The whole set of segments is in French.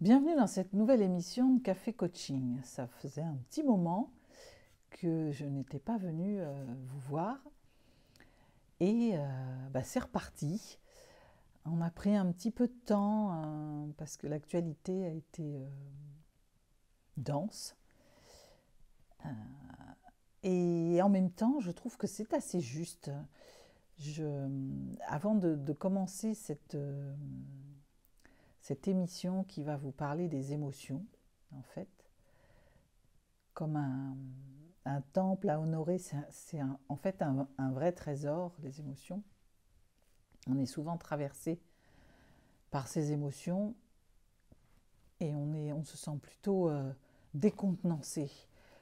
Bienvenue dans cette nouvelle émission de Café Coaching. Ça faisait un petit moment que je n'étais pas venue vous voir et c'est reparti. On a pris un petit peu de temps parce que l'actualité a été dense et en même temps je trouve que c'est assez juste. Avant de commencer cette émission qui va vous parler des émotions, en fait, comme un temple à honorer, c'est en fait un vrai trésor, les émotions. On est souvent traversé par ces émotions et on se sent plutôt décontenancé.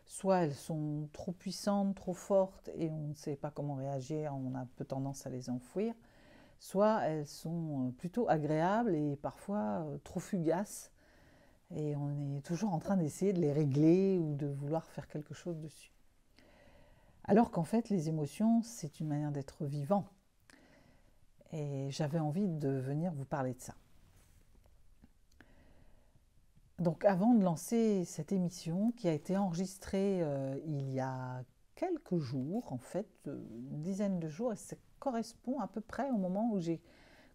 Soit elles sont trop puissantes, trop fortes et on ne sait pas comment réagir, on a un peu tendance à les enfouir. Soit elles sont plutôt agréables et parfois trop fugaces et on est toujours en train d'essayer de les régler ou de vouloir faire quelque chose dessus. Alors qu'en fait, les émotions, c'est une manière d'être vivant. Et j'avais envie de venir vous parler de ça. Donc avant de lancer cette émission qui a été enregistrée il y a quelques jours, en fait, une dizaine de jours, et ça correspond à peu près au moment où j'ai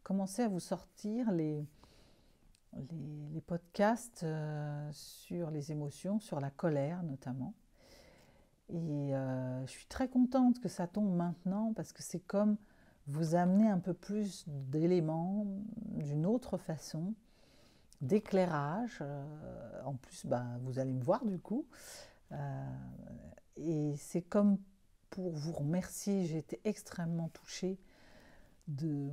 commencé à vous sortir les podcasts sur les émotions, sur la colère notamment. Et je suis très contente que ça tombe maintenant parce que c'est comme vous amener un peu plus d'éléments d'une autre façon, d'éclairage. En plus, vous allez me voir du coup. Et c'est comme pour vous remercier, j'ai été extrêmement touchée de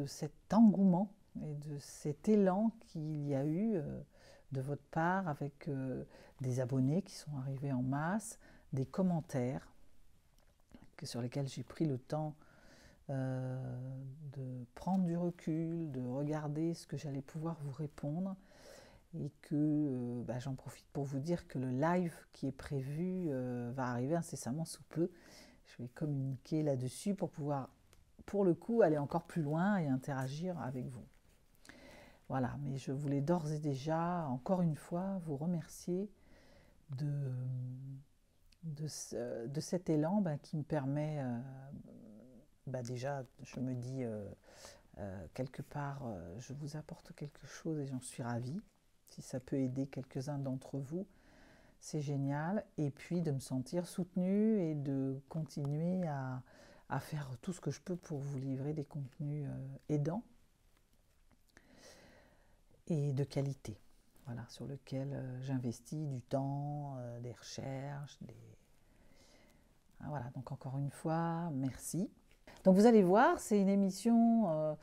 cet engouement et de cet élan qu'il y a eu de votre part avec des abonnés qui sont arrivés en masse, des commentaires sur lesquels j'ai pris le temps de prendre du recul, de regarder ce que j'allais pouvoir vous répondre et que j'en profite pour vous dire que le live qui est prévu va arriver incessamment sous peu. Je vais communiquer là-dessus pour pouvoir, pour le coup, aller encore plus loin et interagir avec vous. Voilà, mais je voulais d'ores et déjà, encore une fois, vous remercier de cet élan qui me permet, déjà, je me dis, quelque part, je vous apporte quelque chose et j'en suis ravie. Si ça peut aider quelques-uns d'entre vous, c'est génial. Et puis de me sentir soutenue et de continuer à faire tout ce que je peux pour vous livrer des contenus aidants et de qualité, voilà, sur lequel j'investis du temps, des recherches, voilà, donc encore une fois, merci. Donc vous allez voir, c'est une émission,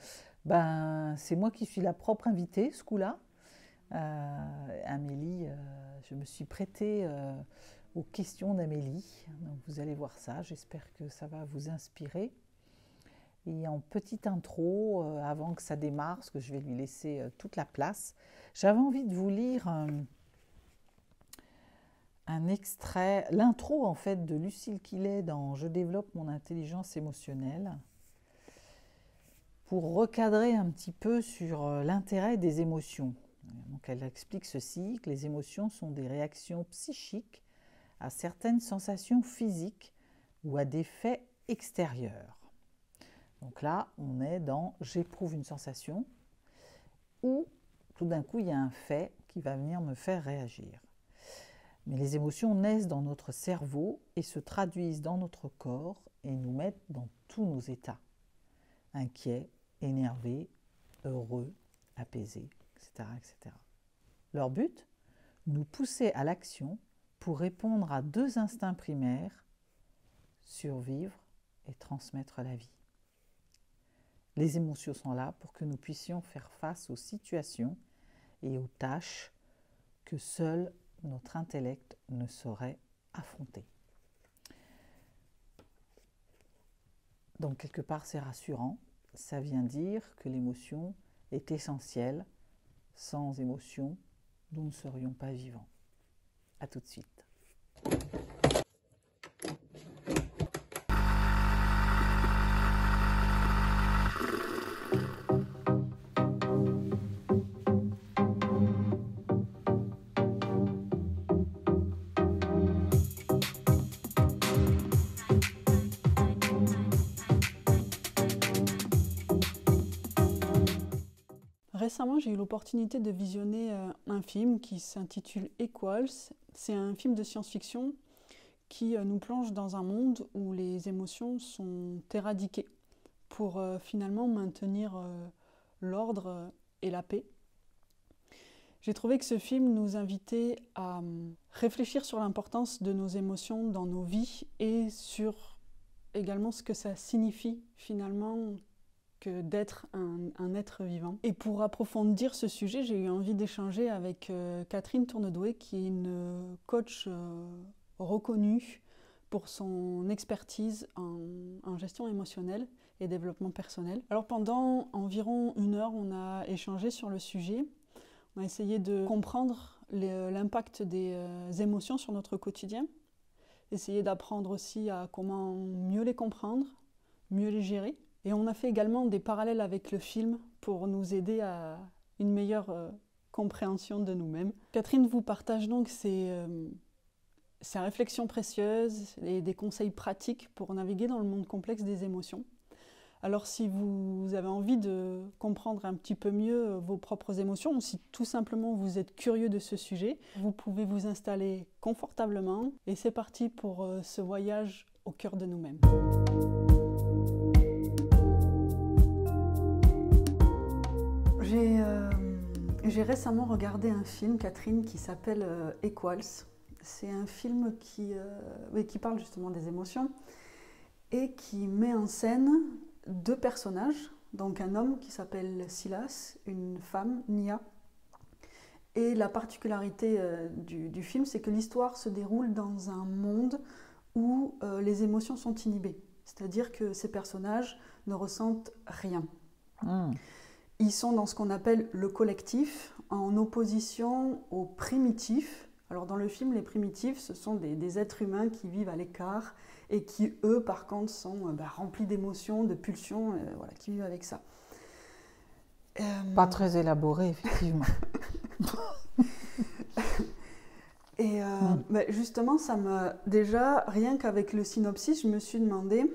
c'est moi qui suis la propre invitée ce coup-là. Amélie, je me suis prêtée aux questions d'Amélie, donc vous allez voir ça, j'espère que ça va vous inspirer. Et en petite intro, avant que ça démarre, parce que je vais lui laisser toute la place, j'avais envie de vous lire un extrait, l'intro en fait de Lucille Quillet dans Je développe mon intelligence émotionnelle, pour recadrer un petit peu sur l'intérêt des émotions. Donc elle explique ceci, que les émotions sont des réactions psychiques à certaines sensations physiques ou à des faits extérieurs. Donc là, on est dans j'éprouve une sensation ou tout d'un coup, il y a un fait qui va venir me faire réagir. Mais les émotions naissent dans notre cerveau et se traduisent dans notre corps et nous mettent dans tous nos états. Inquiets, énervés, heureux, apaisés, etc., etc. Leur but ? Nous pousser à l'action pour répondre à deux instincts primaires, survivre et transmettre la vie. Les émotions sont là pour que nous puissions faire face aux situations et aux tâches que seul notre intellect ne saurait affronter. Donc quelque part c'est rassurant, ça vient dire que l'émotion est essentielle. Sans émotion, nous ne serions pas vivants. À tout de suite. récemment, j'ai eu l'opportunité de visionner un film qui s'intitule Equals. C'est un film de science-fiction qui nous plonge dans un monde où les émotions sont éradiquées pour finalement maintenir l'ordre et la paix. J'ai trouvé que ce film nous invitait à réfléchir sur l'importance de nos émotions dans nos vies et sur également ce que ça signifie finalement que d'être un être vivant. Et pour approfondir ce sujet, j'ai eu envie d'échanger avec Catherine Tournedoué, qui est une coach reconnue pour son expertise en gestion émotionnelle et développement personnel. Alors pendant environ 1 heure, on a échangé sur le sujet. On a essayé de comprendre l'impact des émotions sur notre quotidien, essayer d'apprendre aussi à comment mieux les comprendre, mieux les gérer. Et on a fait également des parallèles avec le film pour nous aider à une meilleure compréhension de nous-mêmes. Catherine vous partage donc ses réflexions précieuses et des conseils pratiques pour naviguer dans le monde complexe des émotions. Alors si vous avez envie de comprendre un petit peu mieux vos propres émotions, ou si tout simplement vous êtes curieux de ce sujet, vous pouvez vous installer confortablement. Et c'est parti pour ce voyage au cœur de nous-mêmes. J'ai récemment regardé un film, Catherine, qui s'appelle Equals. C'est un film qui parle justement des émotions et qui met en scène 2 personnages, donc un homme qui s'appelle Silas, une femme, Nia. Et la particularité du film, c'est que l'histoire se déroule dans un monde où les émotions sont inhibées. C'est-à-dire que ces personnages ne ressentent rien. Ils sont dans ce qu'on appelle le collectif, en opposition aux primitifs. Alors dans le film, les primitifs, ce sont des êtres humains qui vivent à l'écart et qui, eux, par contre, sont remplis d'émotions, de pulsions, qui vivent avec ça. Pas très élaboré, effectivement. Et justement, déjà, rien qu'avec le synopsis, je me suis demandé,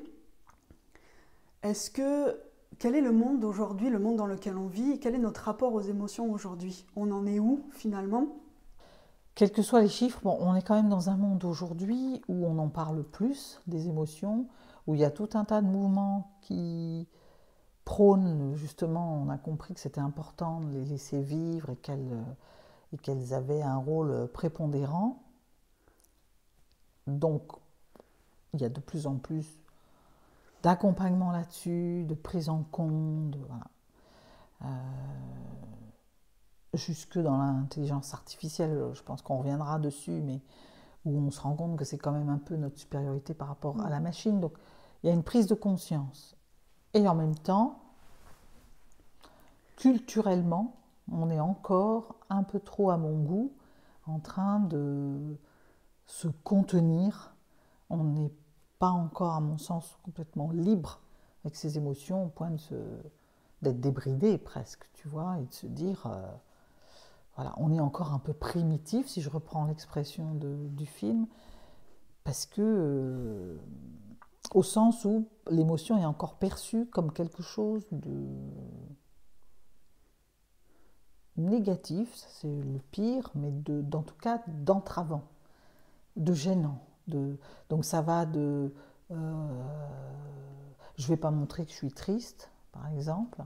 quel est le monde aujourd'hui, le monde dans lequel on vit, et quel est notre rapport aux émotions aujourd'hui? On en est où, finalement? Quels que soient les chiffres, on est quand même dans un monde aujourd'hui où on en parle plus des émotions, où il y a tout un tas de mouvements qui prônent, justement, on a compris que c'était important de les laisser vivre et qu'elles avaient un rôle prépondérant. Donc, il y a de plus en plus d'accompagnement là-dessus, de prise en compte, voilà. Jusque dans l'intelligence artificielle, je pense qu'on reviendra dessus, mais où on se rend compte que c'est quand même un peu notre supériorité par rapport à la machine. Donc, il y a une prise de conscience. Et en même temps, culturellement, on est encore un peu trop, à mon goût, en train de se contenir. On n'est pas encore, à mon sens, complètement libre avec ses émotions, au point d'être débridé presque, tu vois, et de se dire... Voilà, on est encore un peu primitif, si je reprends l'expression du film, parce que, au sens où l'émotion est encore perçue comme quelque chose de négatif, ça c'est le pire, mais en tout cas d'entravant, de gênant. Donc ça va de... je ne vais pas montrer que je suis triste, par exemple.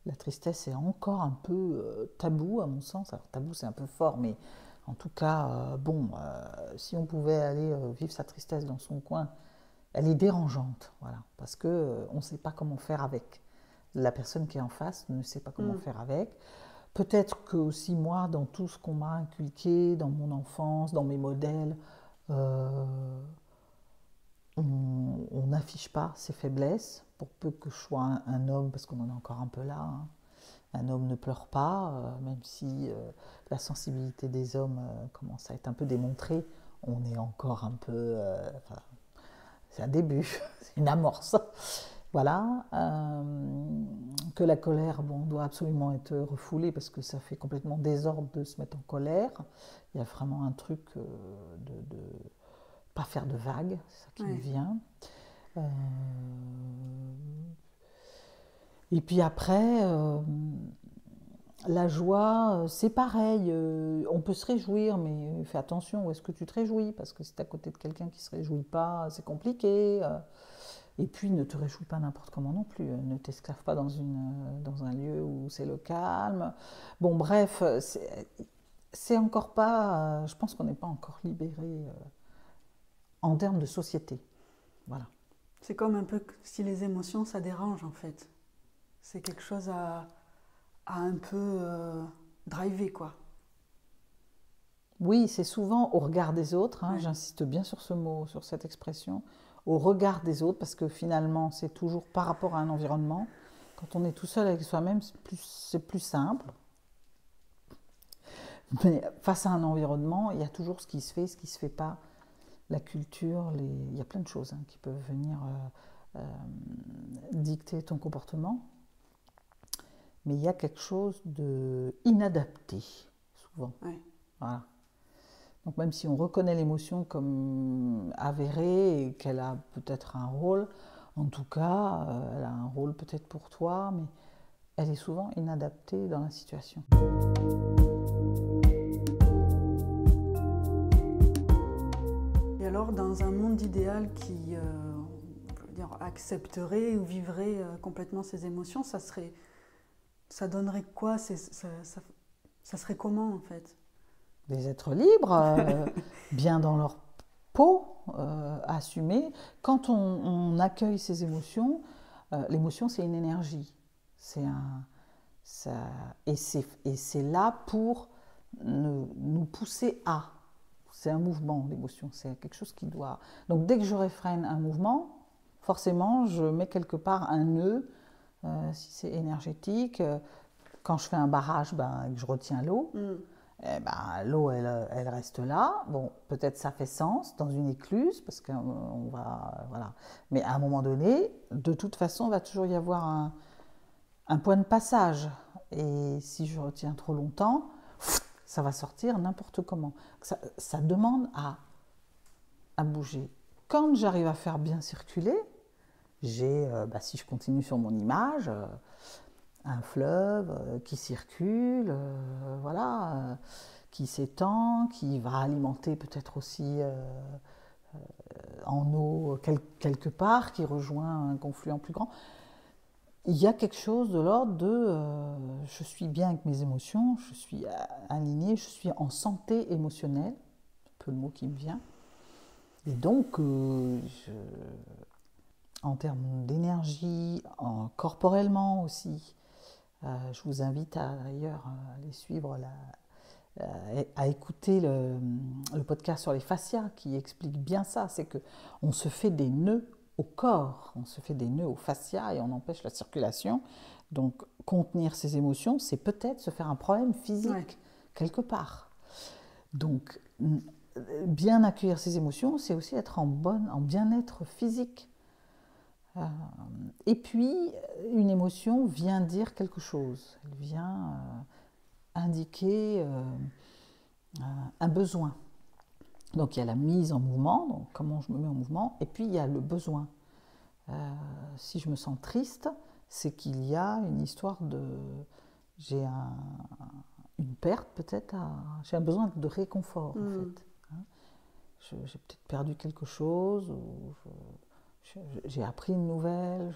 La tristesse est encore un peu tabou, à mon sens. Alors, tabou, c'est un peu fort, mais en tout cas, si on pouvait aller vivre sa tristesse dans son coin, elle est dérangeante, voilà, parce qu'on ne sait pas comment faire avec. La personne qui est en face ne sait pas comment faire avec. Peut-être que aussi moi, dans tout ce qu'on m'a inculqué, dans mon enfance, dans mes modèles, on n'affiche pas ses faiblesses, pour peu que je sois un homme, parce qu'on en est encore un peu là. Hein. Un homme ne pleure pas, même si la sensibilité des hommes commence à être un peu démontrée, on est encore un peu... c'est un début, c'est une amorce. Voilà. Que la colère, doit absolument être refoulée, parce que ça fait complètement désordre de se mettre en colère. Il y a vraiment un truc de pas faire de vagues, c'est ça qui me vient. Et puis après, La joie, c'est pareil. On peut se réjouir, mais fais attention où est-ce que tu te réjouis, parce que si tu es à côté de quelqu'un qui ne se réjouit pas, c'est compliqué. Et puis, ne te réjouis pas n'importe comment non plus. Ne t'esclave pas dans un lieu où c'est le calme. Bon, bref, c'est encore pas. Je pense qu'on n'est pas encore libéré en termes de société. Voilà. C'est comme un peu si les émotions, ça dérange en fait. C'est quelque chose à un peu driver, quoi. Oui, c'est souvent au regard des autres, hein, Ouais. j'insiste bien sur ce mot, sur cette expression, au regard des autres, parce que finalement, c'est toujours par rapport à un environnement. Quand on est tout seul avec soi-même, c'est plus simple. Mais face à un environnement, il y a toujours ce qui se fait, ce qui ne se fait pas, la culture, il y a plein de choses qui peuvent venir dicter ton comportement. Mais il y a quelque chose d'inadapté, souvent. Ouais. Voilà. Donc même si on reconnaît l'émotion comme avérée et qu'elle a peut-être un rôle, en tout cas, elle a un rôle peut-être pour toi, mais elle est souvent inadaptée dans la situation. Et alors, dans un monde idéal qui on peut dire, accepterait ou vivrait complètement ses émotions, ça donnerait quoi? Ça serait comment en fait? Des êtres libres, bien dans leur peau, assumés. Quand on accueille ces émotions, l'émotion c'est une énergie. Et c'est là pour nous pousser à. C'est un mouvement, l'émotion, c'est quelque chose qui doit... Donc dès que je réfrène un mouvement, forcément je mets quelque part un nœud, si c'est énergétique. Quand je fais un barrage, que je retiens l'eau, l'eau elle reste là. Bon, peut-être ça fait sens dans une écluse, parce qu'on va... Voilà. Mais à un moment donné, de toute façon, il va toujours y avoir un point de passage. Et si je retiens trop longtemps, ça va sortir n'importe comment. Ça demande à bouger. Quand j'arrive à faire bien circuler, j'ai, si je continue sur mon image, un fleuve qui circule, voilà, qui s'étend, qui va alimenter peut-être aussi en eau quelque part, qui rejoint un confluent plus grand. Il y a quelque chose de l'ordre de je suis bien avec mes émotions, je suis alignée, je suis en santé émotionnelle, c'est un peu le mot qui me vient. Et donc, en termes d'énergie, corporellement aussi, je vous invite d'ailleurs à aller suivre, à écouter le podcast sur les fascias qui explique bien ça, c'est qu'on se fait des nœuds au corps, on se fait des nœuds aux fascias et on empêche la circulation. Donc contenir ses émotions, c'est peut-être se faire un problème physique quelque part. Donc bien accueillir ses émotions, c'est aussi être en bien-être physique. Et puis une émotion vient dire quelque chose, elle vient indiquer un besoin. Donc il y a la mise en mouvement, donc comment je me mets en mouvement, et puis il y a le besoin. Si je me sens triste, c'est qu'il y a une histoire j'ai une perte peut-être, j'ai un besoin de réconfort en fait. J'ai peut-être perdu quelque chose, ou j'ai appris une nouvelle,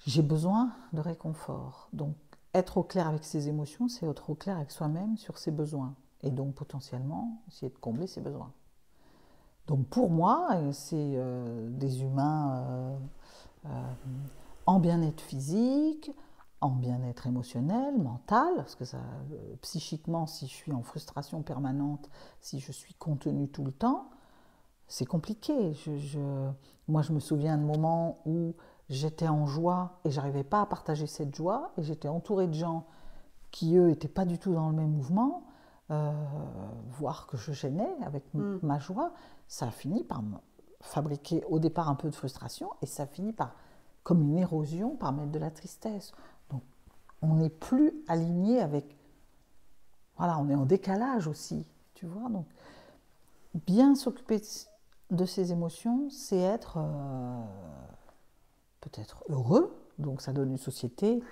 j'ai besoin de réconfort. Donc être au clair avec ses émotions, c'est être au clair avec soi-même sur ses besoins. Et donc potentiellement essayer de combler ses besoins. Donc pour moi, c'est des humains en bien-être physique, en bien-être émotionnel, mental, parce que psychiquement, si je suis en frustration permanente, si je suis contenue tout le temps, c'est compliqué. Moi, je me souviens de moments où j'étais en joie et j'arrivais pas à partager cette joie, et j'étais entourée de gens qui, eux, n'étaient pas du tout dans le même mouvement. Voire que je gênais avec ma joie, ça a fini par me fabriquer au départ un peu de frustration, et ça finit par, comme une érosion, par mettre de la tristesse. Donc on n'est plus aligné avec... Voilà, on est en décalage aussi, tu vois. Donc bien s'occuper de ses émotions, c'est être peut-être heureux, donc ça donne une société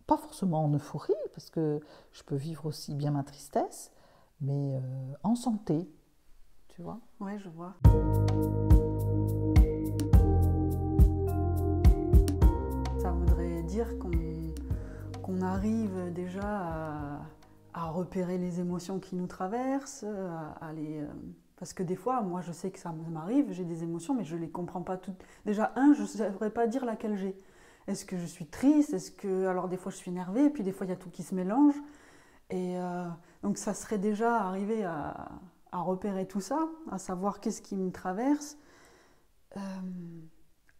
pas forcément en euphorie, parce que je peux vivre aussi bien ma tristesse, mais en santé, tu vois. Ouais, je vois. Ça voudrait dire qu'on arrive déjà à repérer les émotions qui nous traversent, parce que des fois, moi je sais que ça m'arrive, j'ai des émotions, mais je ne les comprends pas toutes. Déjà, je ne saurais pas dire laquelle j'ai. Est-ce que je suis triste? Alors des fois je suis énervée, et puis des fois il y a tout qui se mélange. Et donc ça serait déjà arriver à repérer tout ça, à savoir qu'est-ce qui me traverse,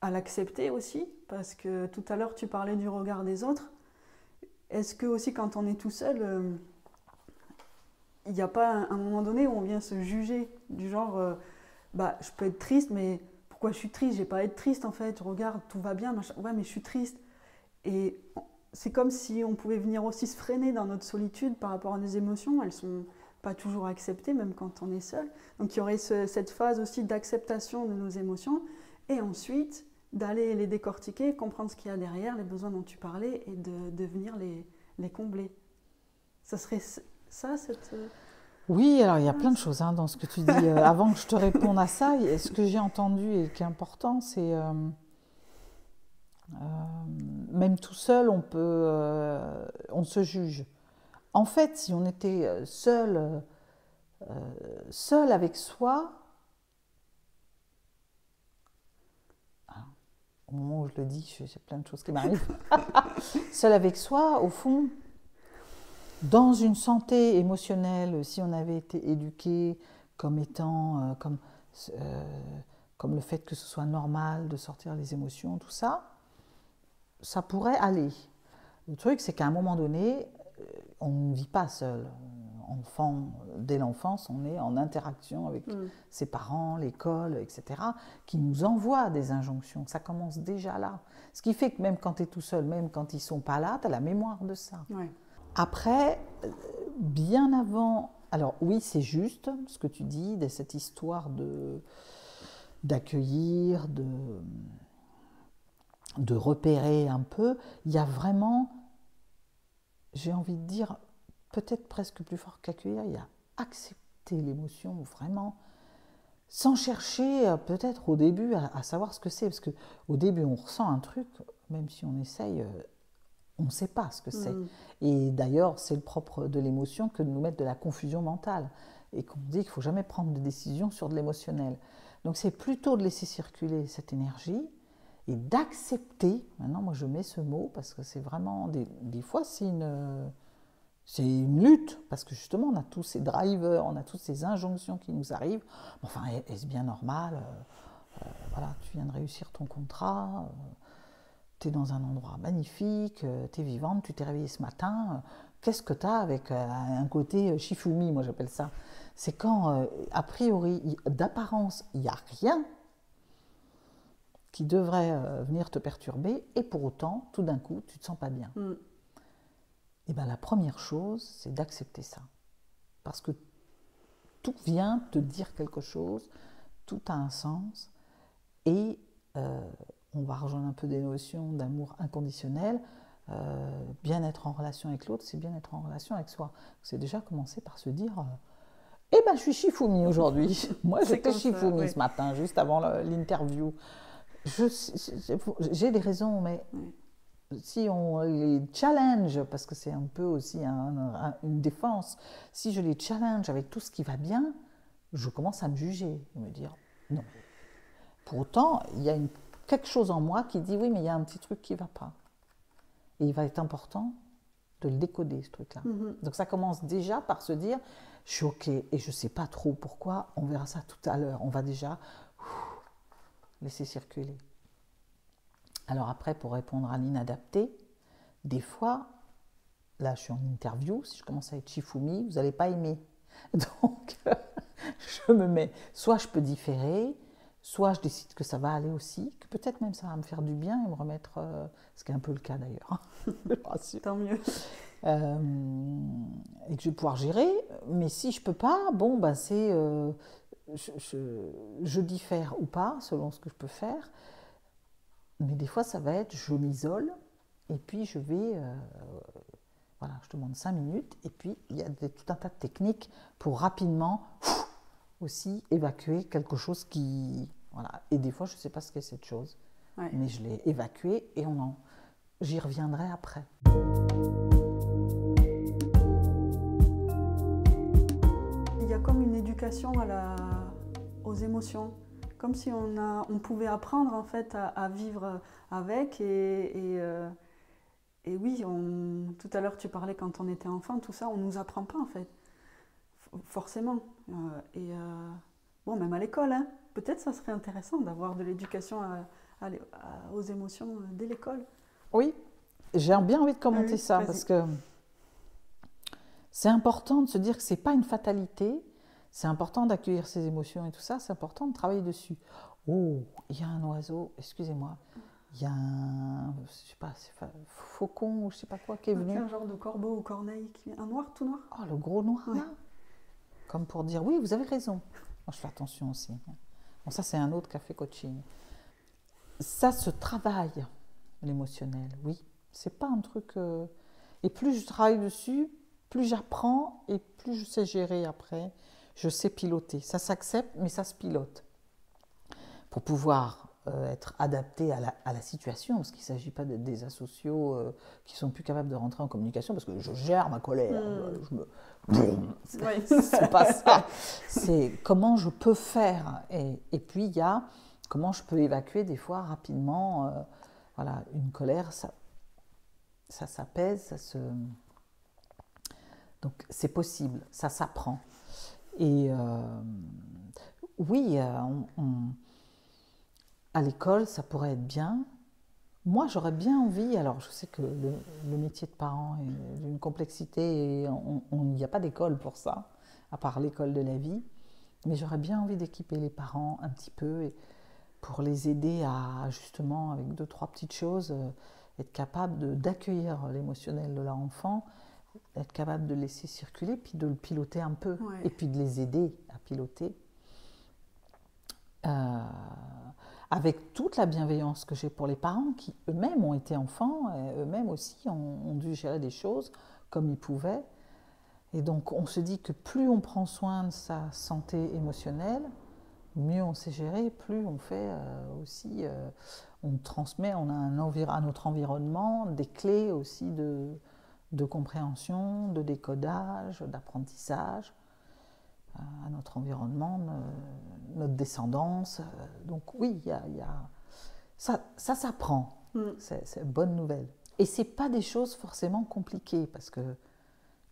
à l'accepter aussi, parce que tout à l'heure tu parlais du regard des autres. Est-ce que aussi quand on est tout seul, il n'y a pas un moment donné où on vient se juger, du genre, je peux être triste, mais pourquoi je suis triste? J'ai pas à être triste en fait, regarde, tout va bien, machin. Ouais, mais je suis triste. Et c'est comme si on pouvait venir aussi se freiner dans notre solitude par rapport à nos émotions. Elles sont pas toujours acceptées, même quand on est seul. Donc il y aurait cette phase aussi d'acceptation de nos émotions, et ensuite d'aller les décortiquer, comprendre ce qu'il y a derrière, les besoins dont tu parlais, et de venir les combler. Ça serait ça, cette... Oui, alors il y a plein de choses dans ce que tu dis. Avant que je te réponde à ça, ce que j'ai entendu et qui est important, c'est même tout seul, on se juge. En fait, si on était seul avec soi, au moment où je le dis, j'ai plein de choses qui m'arrivent. Seul avec soi, au fond, dans une santé émotionnelle, si on avait été éduqué comme étant, comme le fait que ce soit normal de sortir les émotions, tout ça, ça pourrait aller. Le truc, c'est qu'à un moment donné, on ne vit pas seul. Dès l'enfance, on est en interaction avec ses parents, l'école, etc., qui nous envoient des injonctions. Ça commence déjà là. Ce qui fait que même quand tu es tout seul, même quand ils ne sont pas là, tu as la mémoire de ça. Ouais. Après, bien avant... Alors oui, c'est juste ce que tu dis, de cette histoire d'accueillir, de repérer un peu. Il y a vraiment, j'ai envie de dire, peut-être presque plus fort qu'accueillir, il y a accepter l'émotion vraiment, sans chercher peut-être au début à savoir ce que c'est. Parce qu'au début, on ressent un truc, même si on essaye... on ne sait pas ce que c'est. Et d'ailleurs, c'est le propre de l'émotion que de nous mettre de la confusion mentale et qu'on dit qu'il ne faut jamais prendre de décision sur de l'émotionnel. Donc c'est plutôt de laisser circuler cette énergie et d'accepter, maintenant moi je mets ce mot parce que c'est vraiment, des fois c'est une lutte, parce que justement on a tous ces drivers, on a toutes ces injonctions qui nous arrivent. Enfin, est-ce bien normal voilà, tu viens de réussir ton contrat, tu es dans un endroit magnifique, tu es vivante, tu t'es réveillée ce matin, qu'est-ce que tu as avec un côté Shifumi, moi j'appelle ça. C'est quand, a priori, d'apparence, il n'y a rien qui devrait venir te perturber, et pour autant, tout d'un coup, tu ne te sens pas bien. Et bien la première chose, c'est d'accepter ça. Parce que tout vient te dire quelque chose, tout a un sens, et on va rejoindre un peu des notions d'amour inconditionnel. Bien être en relation avec l'autre, c'est bien être en relation avec soi. C'est déjà commencer par se dire eh ben je suis Shifumi aujourd'hui. Moi j'étais Shifumi ce matin, juste avant l'interview. J'ai des raisons, mais si on les challenge, parce que c'est un peu aussi une défense, si je les challenge avec tout ce qui va bien, je commence à me juger, me dire non. Pour autant, il y a quelque chose en moi qui dit oui, mais il y a un petit truc qui ne va pas. Et il va être important de le décoder, ce truc-là. Donc ça commence déjà par se dire je suis OK et je ne sais pas trop pourquoi, on verra ça tout à l'heure. On va déjà laisser circuler. Alors après, pour répondre à l'inadapté, des fois, là je suis en interview, si je commence à être Shifumi, vous n'allez pas aimer. Donc je me mets, soit je peux différer, soit je décide que ça va aller aussi, que peut-être même ça va me faire du bien et me remettre, ce qui est un peu le cas d'ailleurs. Tant mieux. Et que je vais pouvoir gérer, mais si je ne peux pas, bon, ben c'est, je diffère ou pas, selon ce que je peux faire, mais des fois ça va être, je m'isole, et puis je vais, voilà, je demande 5 minutes, et puis il y a tout un tas de techniques pour rapidement aussi évacuer quelque chose qui, voilà, et des fois je ne sais pas ce qu'est cette chose, mais je l'ai évacué et j'y reviendrai après. Il y a comme une éducation aux émotions, comme si on pouvait apprendre en fait à vivre avec et oui, tout à l'heure tu parlais quand on était enfant, tout ça, on ne nous apprend pas en fait, forcément. Bon, même à l'école, hein, peut-être ça serait intéressant d'avoir de l'éducation aux émotions dès l'école. Oui, j'ai bien envie de commenter ça, parce que c'est important de se dire que ce n'est pas une fatalité, c'est important d'accueillir ses émotions et tout ça, c'est important de travailler dessus. Oh, il y a un oiseau, excusez-moi, il y a un, je sais pas, faucon ou je sais pas quoi qui est venu. Un genre de corbeau ou corneille, un noir, tout noir. Oh, le gros noir là. Comme pour dire, oui, vous avez raison. Moi, je fais attention aussi. Bon, ça, c'est un autre café coaching. Ça se travaille, l'émotionnel, oui. C'est pas un truc... Et plus je travaille dessus, plus j'apprends et plus je sais gérer après. Je sais piloter. Ça s'accepte, mais ça se pilote. Pour pouvoir être adapté à la situation, parce qu'il ne s'agit pas d'être des asociaux qui sont plus capables de rentrer en communication, parce que je gère ma colère, c'est pas ça. C'est comment je peux faire. Et puis il y a comment je peux évacuer des fois rapidement. Voilà, une colère, ça s'apaise, donc c'est possible, ça s'apprend. Et oui, à l'école, ça pourrait être bien. Moi, j'aurais bien envie, alors je sais que le métier de parent est d'une complexité et il n'y a pas d'école pour ça, à part l'école de la vie, mais j'aurais bien envie d'équiper les parents un petit peu pour les aider à, justement, avec 2-3 petites choses, être capable d'accueillir l'émotionnel de leur enfant, être capable de le laisser circuler, puis de le piloter un peu, et puis de les aider à piloter. Avec toute la bienveillance que j'ai pour les parents qui eux-mêmes ont été enfants, et eux-mêmes aussi ont dû gérer des choses comme ils pouvaient. Et donc on se dit que plus on prend soin de sa santé émotionnelle, mieux on sait gérer, plus on fait aussi, on transmet, on a à notre environnement des clés aussi de compréhension, de décodage, d'apprentissage à notre environnement, notre descendance. Donc oui, ça s'apprend, c'est une bonne nouvelle. Et ce n'est pas des choses forcément compliquées, parce que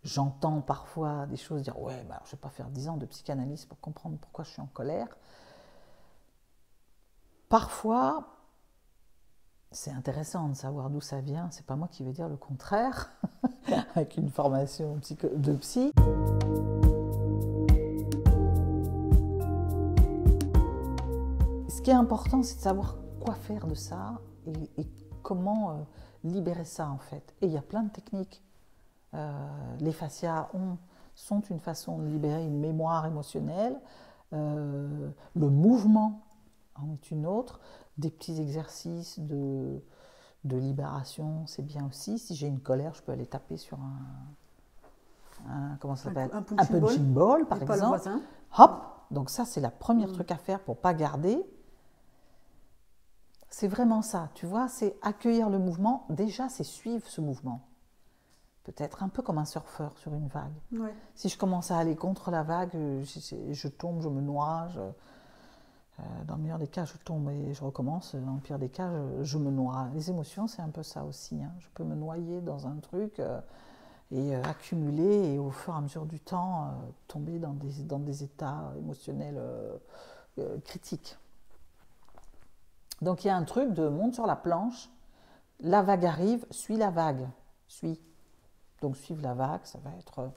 j'entends parfois des choses dire « ouais, bah, je ne vais pas faire 10 ans de psychanalyse pour comprendre pourquoi je suis en colère ». Parfois, c'est intéressant de savoir d'où ça vient, c'est pas moi qui vais dire le contraire, avec une formation de psy. Ce qui est important, c'est de savoir quoi faire de ça et comment libérer ça en fait. Et il y a plein de techniques. Les fascias sont une façon de libérer une mémoire émotionnelle. Le mouvement en est une autre. Des petits exercices de libération, c'est bien aussi. Si j'ai une colère, je peux aller taper sur un punching ball, par exemple. Hop. Donc ça, c'est la première truc à faire pour ne pas garder. C'est vraiment ça, tu vois, c'est accueillir le mouvement. Déjà, c'est suivre ce mouvement. Peut-être un peu comme un surfeur sur une vague. Ouais. Si je commence à aller contre la vague, je tombe, je me noie. Dans le meilleur des cas, je tombe et je recommence. Dans le pire des cas, je me noie. Les émotions, c'est un peu ça aussi. Hein. Je peux me noyer dans un truc et accumuler et au fur et à mesure du temps, tomber dans des états émotionnels critiques. Donc il y a un truc de monte sur la planche, la vague arrive, suis la vague, suis. Donc suivre la vague, ça va être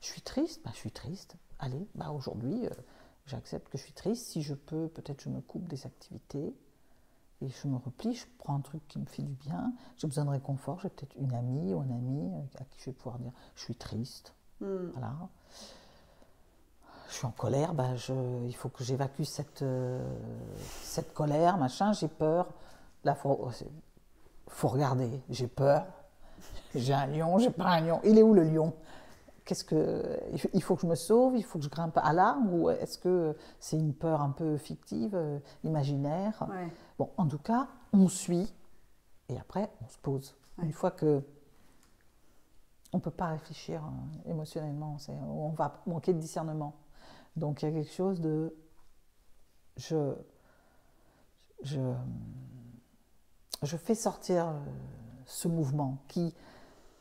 je suis triste, je suis triste. Allez, aujourd'hui, j'accepte que je suis triste. Si je peux, peut-être je me coupe des activités et je me replie, je prends un truc qui me fait du bien. J'ai besoin de réconfort, j'ai peut-être une amie ou un ami à qui je vais pouvoir dire je suis triste. Voilà. Je suis en colère, il faut que j'évacue cette colère, machin, j'ai peur. Là, faut regarder, j'ai peur, j'ai un lion, j'ai pas un lion, il est où le lion? Il faut que je me sauve, il faut que je grimpe à l'arbre, ou est-ce que c'est une peur un peu fictive, imaginaire? Ouais. Bon, en tout cas, on suit, et après, on se pose. Ouais. Une fois que on ne peut pas réfléchir émotionnellement, on va manquer de discernement. Donc il y a quelque chose de... Je fais sortir ce mouvement qui,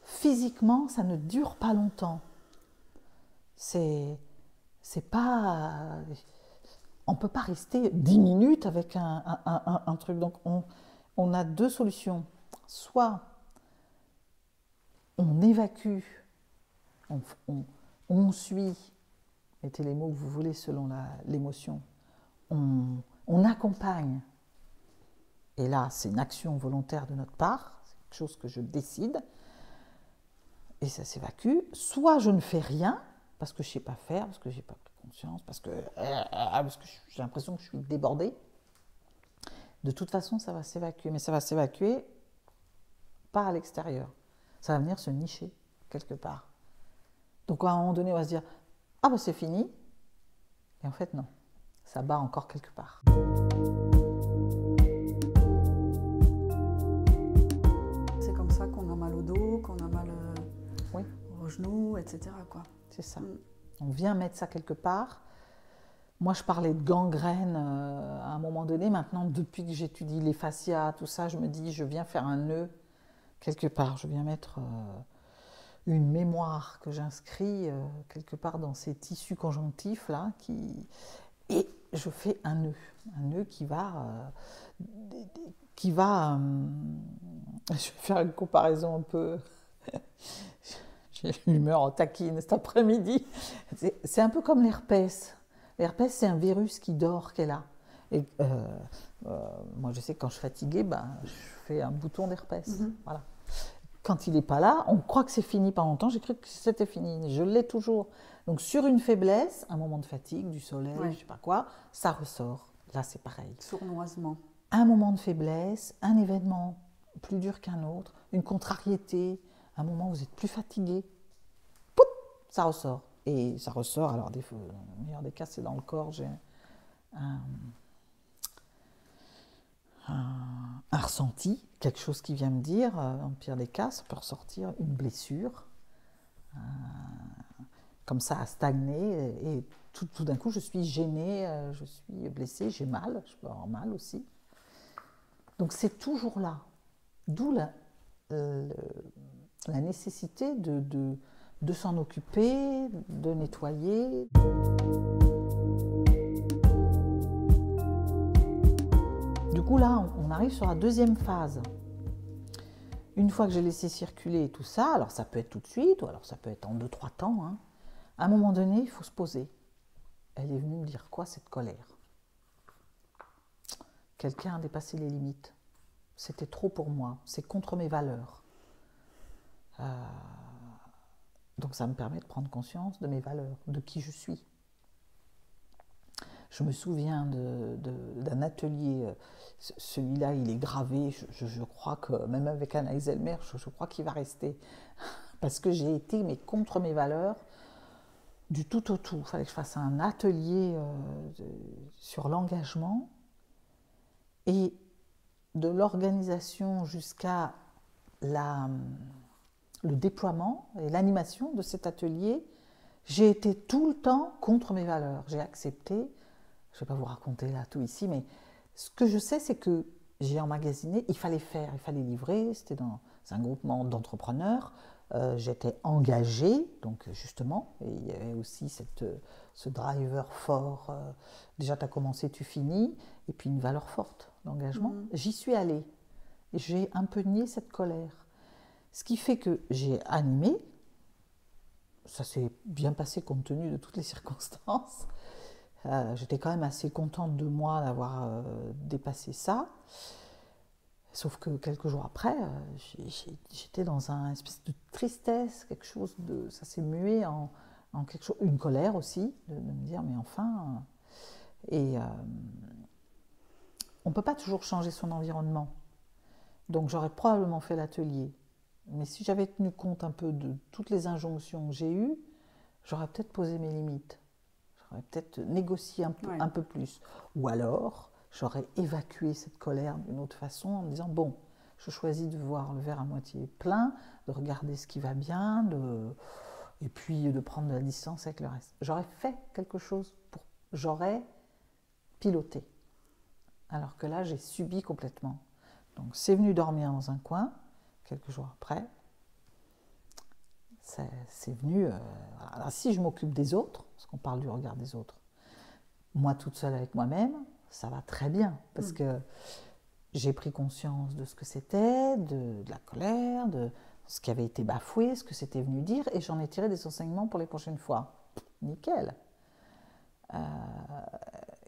physiquement, ça ne dure pas longtemps. C'est pas... On ne peut pas rester 10 minutes avec un truc. Donc on a deux solutions. Soit on évacue, on suit, mettez les mots que vous voulez selon l'émotion, on accompagne. Et là, c'est une action volontaire de notre part, c'est quelque chose que je décide, et ça s'évacue. Soit je ne fais rien, parce que je ne sais pas faire, parce que je n'ai pas pris conscience, parce que j'ai l'impression que je suis débordée. De toute façon, ça va s'évacuer, mais ça va s'évacuer pas à l'extérieur. Ça va venir se nicher quelque part. Donc à un moment donné, on va se dire « Ah ben c'est fini !» Et en fait, non. Ça bat encore quelque part. C'est comme ça qu'on a mal au dos, qu'on a mal oui. aux genoux, etc. C'est ça. On vient mettre ça quelque part. Moi, je parlais de gangrène à un moment donné. Maintenant, depuis que j'étudie les fascias, tout ça, je me dis, je viens faire un nœud quelque part. Je viens mettre une mémoire que j'inscris quelque part dans ces tissus conjonctifs là, et je fais un nœud qui va. Je vais faire une comparaison un peu. J'ai l'humeur taquine cet après-midi. C'est un peu comme l'herpès. L'herpès, c'est un virus qui dort, qui est là. Et moi, je sais que quand je suis fatiguée, je fais un bouton d'herpès. Voilà. Quand il n'est pas là, on croit que c'est fini. Pendant longtemps, j'ai cru que c'était fini. Je l'ai toujours. Donc, sur une faiblesse, un moment de fatigue, du soleil, je ne sais pas quoi, ça ressort. Là, c'est pareil. Sournoisement. Un moment de faiblesse, un événement plus dur qu'un autre, une contrariété, un moment où vous êtes plus fatigué, pouf, ça ressort. Et ça ressort, alors dans le meilleur des cas, c'est dans le corps, j'ai un ressenti, quelque chose qui vient me dire, dans le pire des cas, ça peut ressortir une blessure, comme ça, à stagner, et tout d'un coup, je suis gênée, je suis blessée, j'ai mal, je peux avoir mal aussi. Donc c'est toujours là, d'où la nécessité de s'en occuper, de nettoyer. Du coup là, on arrive sur la deuxième phase. Une fois que j'ai laissé circuler tout ça, alors ça peut être tout de suite, ou alors ça peut être en 2-3 temps, hein, à un moment donné, il faut se poser. Elle est venue me dire quoi, cette colère? Quelqu'un a dépassé les limites. C'était trop pour moi, c'est contre mes valeurs. Donc ça me permet de prendre conscience de mes valeurs, de qui je suis. Je me souviens d'un atelier, celui-là il est gravé, je crois que même avec Anaïs Elmer, je crois qu'il va rester. Parce que j'ai été contre mes valeurs, du tout au tout. Il fallait que je fasse un atelier sur l'engagement, et de l'organisation jusqu'à le déploiement et l'animation de cet atelier, j'ai été tout le temps contre mes valeurs. J'ai accepté, je ne vais pas vous raconter là tout ici, mais ce que je sais, c'est que j'ai emmagasiné, il fallait faire, il fallait livrer, c'était dans un groupement d'entrepreneurs, j'étais engagée, donc justement, et il y avait aussi ce driver fort, déjà tu as commencé, tu finis, et puis une valeur forte d'engagement. J'y suis allée, et j'ai un peu nié cette colère. Ce qui fait que j'ai animé, ça s'est bien passé compte tenu de toutes les circonstances. J'étais quand même assez contente de moi d'avoir dépassé ça. Sauf que quelques jours après, j'étais dans une espèce de tristesse, quelque chose de... Ça s'est mué en quelque chose, une colère aussi, de me dire, mais enfin... Et on ne peut pas toujours changer son environnement. Donc j'aurais probablement fait l'atelier. Mais si j'avais tenu compte un peu de toutes les injonctions que j'ai eues, j'aurais peut-être posé mes limites. J'aurais peut-être négocié un peu plus. Ou alors, j'aurais évacué cette colère d'une autre façon en me disant, bon, je choisis de voir le verre à moitié plein, de regarder ce qui va bien, et puis de prendre de la distance avec le reste. J'aurais fait quelque chose, j'aurais piloté. Alors que là, j'ai subi complètement. Donc, c'est venu dormir dans un coin, quelques jours après. C'est venu... alors, si je m'occupe des autres, parce qu'on parle du regard des autres, moi toute seule avec moi-même, ça va très bien, parce que j'ai pris conscience de ce que c'était, de la colère, de ce qui avait été bafoué, ce que c'était venu dire, et j'en ai tiré des enseignements pour les prochaines fois. Nickel.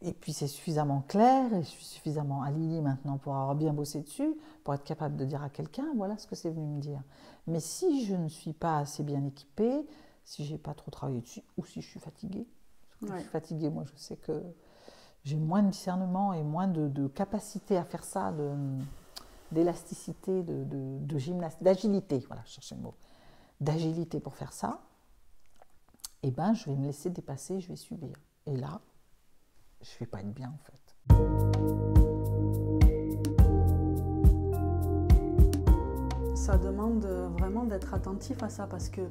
Et puis c'est suffisamment clair, et je suis suffisamment alignée maintenant pour avoir bien bossé dessus, pour être capable de dire à quelqu'un, voilà ce que c'est venu me dire. Mais si je ne suis pas assez bien équipée, si je n'ai pas trop travaillé dessus, ou si je suis fatiguée, parce que quand je suis fatiguée, moi je sais que j'ai moins de discernement et moins de capacité à faire ça, d'élasticité, de gymnastique, d'agilité, voilà, je cherchais le mot, d'agilité pour faire ça, et ben je vais me laisser dépasser, je vais subir. Et là, je ne vais pas être bien en fait. Ça demande vraiment d'être attentif à ça parce que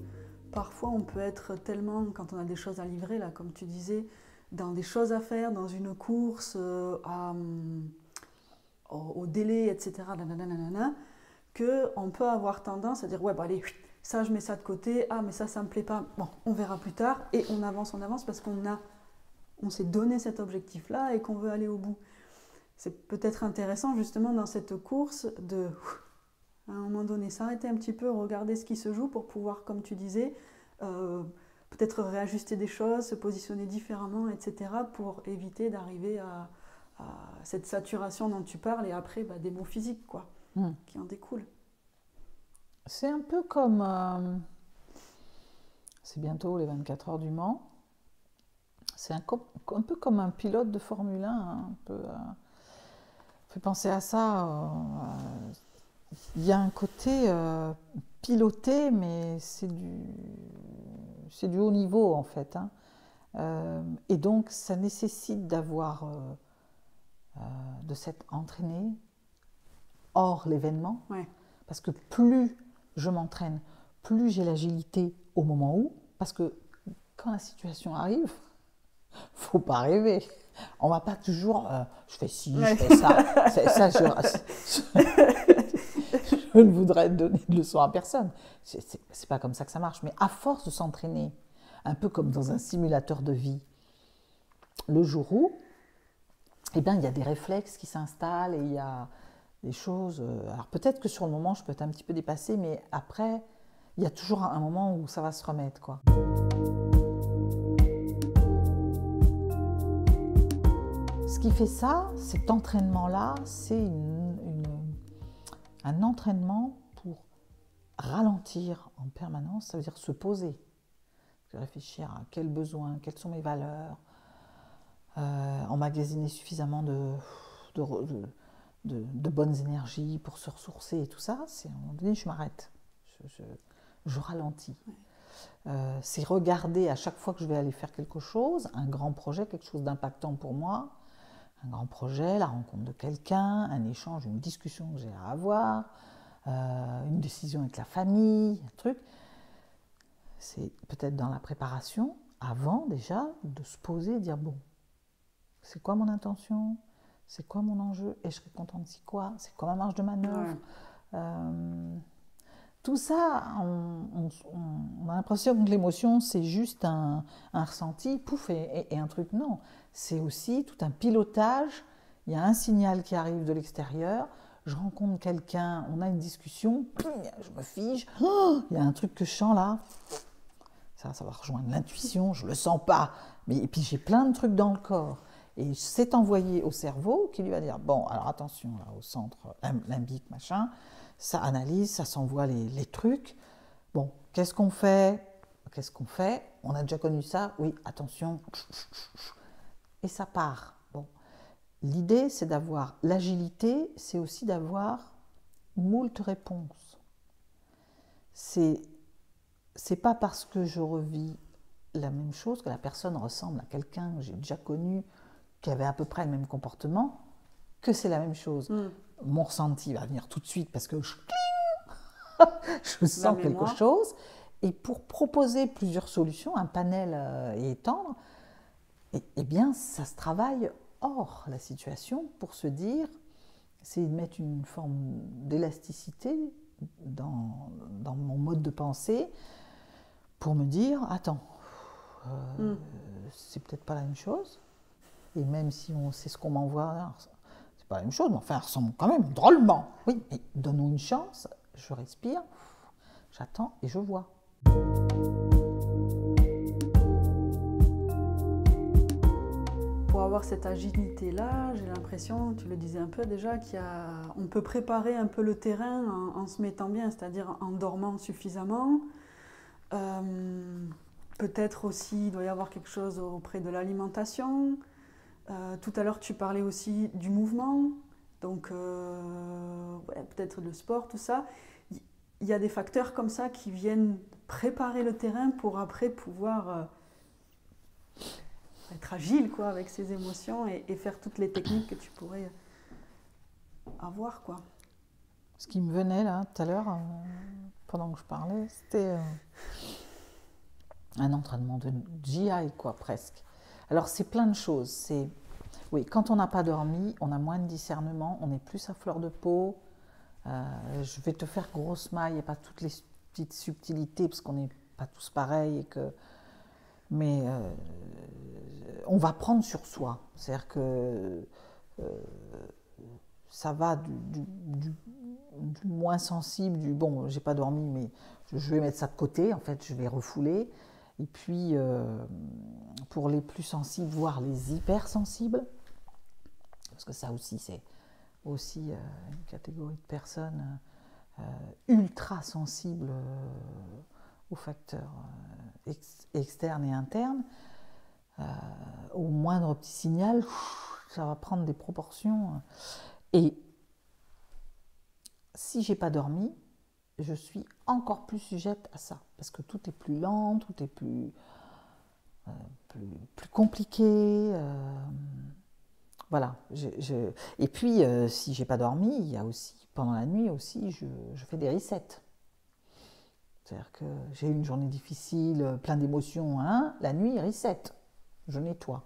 parfois on peut être tellement, quand on a des choses à livrer, là, comme tu disais, dans des choses à faire, dans une course, au délai, etc., qu'on peut avoir tendance à dire ouais, bah allez, ça je mets ça de côté, ah mais ça me plaît pas, bon, on verra plus tard, et on avance parce on s'est donné cet objectif-là et qu'on veut aller au bout. C'est peut-être intéressant justement dans cette course de, à un moment donné, s'arrêter un petit peu, regarder ce qui se joue pour pouvoir, comme tu disais, peut-être réajuster des choses, se positionner différemment, etc. pour éviter d'arriver à cette saturation dont tu parles et après des maux physiques quoi, qui en découlent. C'est un peu comme... c'est bientôt les 24 heures du Mans. C'est un peu comme un pilote de Formule 1, hein, un peu, fait penser à ça. Il y a un côté piloté, mais c'est du haut niveau en fait. Hein. Et donc ça nécessite de s'être entraîné hors l'événement. Ouais. Parce que plus je m'entraîne, plus j'ai l'agilité au moment où, parce que quand la situation arrive, faut pas rêver. On va pas toujours, je fais ci, je fais ça. Ça je ne voudrais donner de leçons à personne. C'est pas comme ça que ça marche. Mais à force de s'entraîner, un peu comme dans un simulateur de vie, le jour où, eh bien, il y a des réflexes qui s'installent et il y a des choses. Alors peut-être que sur le moment, je peux être un petit peu dépassée, mais après, il y a toujours un moment où ça va se remettre, quoi. Ce qui fait ça, cet entraînement-là, c'est un entraînement pour ralentir en permanence, ça veut dire se poser, réfléchir à quels besoins, quelles sont mes valeurs, emmagasiner suffisamment de bonnes énergies pour se ressourcer et tout ça, c'est à un moment donné, je m'arrête, je ralentis. C'est regarder à chaque fois que je vais aller faire quelque chose, un grand projet, quelque chose d'impactant pour moi, un grand projet, la rencontre de quelqu'un, un échange, une discussion que j'ai à avoir, une décision avec la famille, un truc. C'est peut-être dans la préparation, avant déjà, de se poser et dire bon, c'est quoi mon intention ? C'est quoi mon enjeu ? Et je serais contente si quoi ? C'est quoi ma marge de manœuvre ? Tout ça, on a l'impression que l'émotion, c'est juste un ressenti, pouf, et un truc. Non, c'est aussi tout un pilotage. Il y a un signal qui arrive de l'extérieur, je rencontre quelqu'un, on a une discussion, je me fige, il y a un truc que je sens là. Ça va rejoindre l'intuition, je ne le sens pas. Et puis j'ai plein de trucs dans le corps. Et c'est envoyé au cerveau qui lui va dire, bon, alors attention, là, au centre limbique, machin, ça analyse, ça s'envoie les trucs. Bon, qu'est-ce qu'on fait ? On a déjà connu ça ? Oui, attention. Et ça part. Bon. L'idée, c'est d'avoir l'agilité, c'est aussi d'avoir moult réponses. C'est pas parce que je revis la même chose que la personne ressemble à quelqu'un que j'ai déjà connu, qui avait à peu près le même comportement, que c'est la même chose. Mon ressenti va venir tout de suite parce que je sens quelque chose. Et pour proposer plusieurs solutions, un panel et étendre, eh bien, ça se travaille hors la situation pour se dire, c'est de mettre une forme d'élasticité dans mon mode de pensée pour me dire, attends, c'est peut-être pas la même chose. Et même si on sait ce qu'on m'envoie, c'est pas la même chose, mais enfin, elle ressemble quand même drôlement. Oui, mais donnons une chance, je respire, j'attends et je vois. Pour avoir cette agilité-là, j'ai l'impression, tu le disais un peu déjà, on peut préparer un peu le terrain en se mettant bien, c'est-à-dire en dormant suffisamment. Peut-être aussi, il doit y avoir quelque chose auprès de l'alimentation. Tout à l'heure, tu parlais aussi du mouvement, donc peut-être le sport, tout ça. Il y a des facteurs comme ça qui viennent préparer le terrain pour après pouvoir être agile quoi, avec ses émotions et faire toutes les techniques que tu pourrais avoir, quoi. Ce qui me venait là tout à l'heure, pendant que je parlais, c'était un entraînement de GI, quoi, presque. Alors c'est plein de choses. Oui, quand on n'a pas dormi, on a moins de discernement, on est plus à fleur de peau. Je vais te faire grosse maille et pas toutes les petites subtilités parce qu'on n'est pas tous pareils. Mais on va prendre sur soi. C'est-à-dire que ça va du moins sensible, du bon, j'ai pas dormi, mais je vais mettre ça de côté, en fait, je vais refouler. Et puis, pour les plus sensibles, voire les hypersensibles, parce que ça aussi, c'est aussi une catégorie de personnes ultra sensibles aux facteurs externes et internes, au moindre petit signal, ça va prendre des proportions. Et si j'ai pas dormi, je suis encore plus sujette à ça, parce que tout est plus lent, tout est plus compliqué. Voilà. Et puis, si j'ai pas dormi, il y a aussi, pendant la nuit aussi, je fais des resets. C'est-à-dire que j'ai eu une journée difficile, plein d'émotions, hein, la nuit, reset. Je nettoie.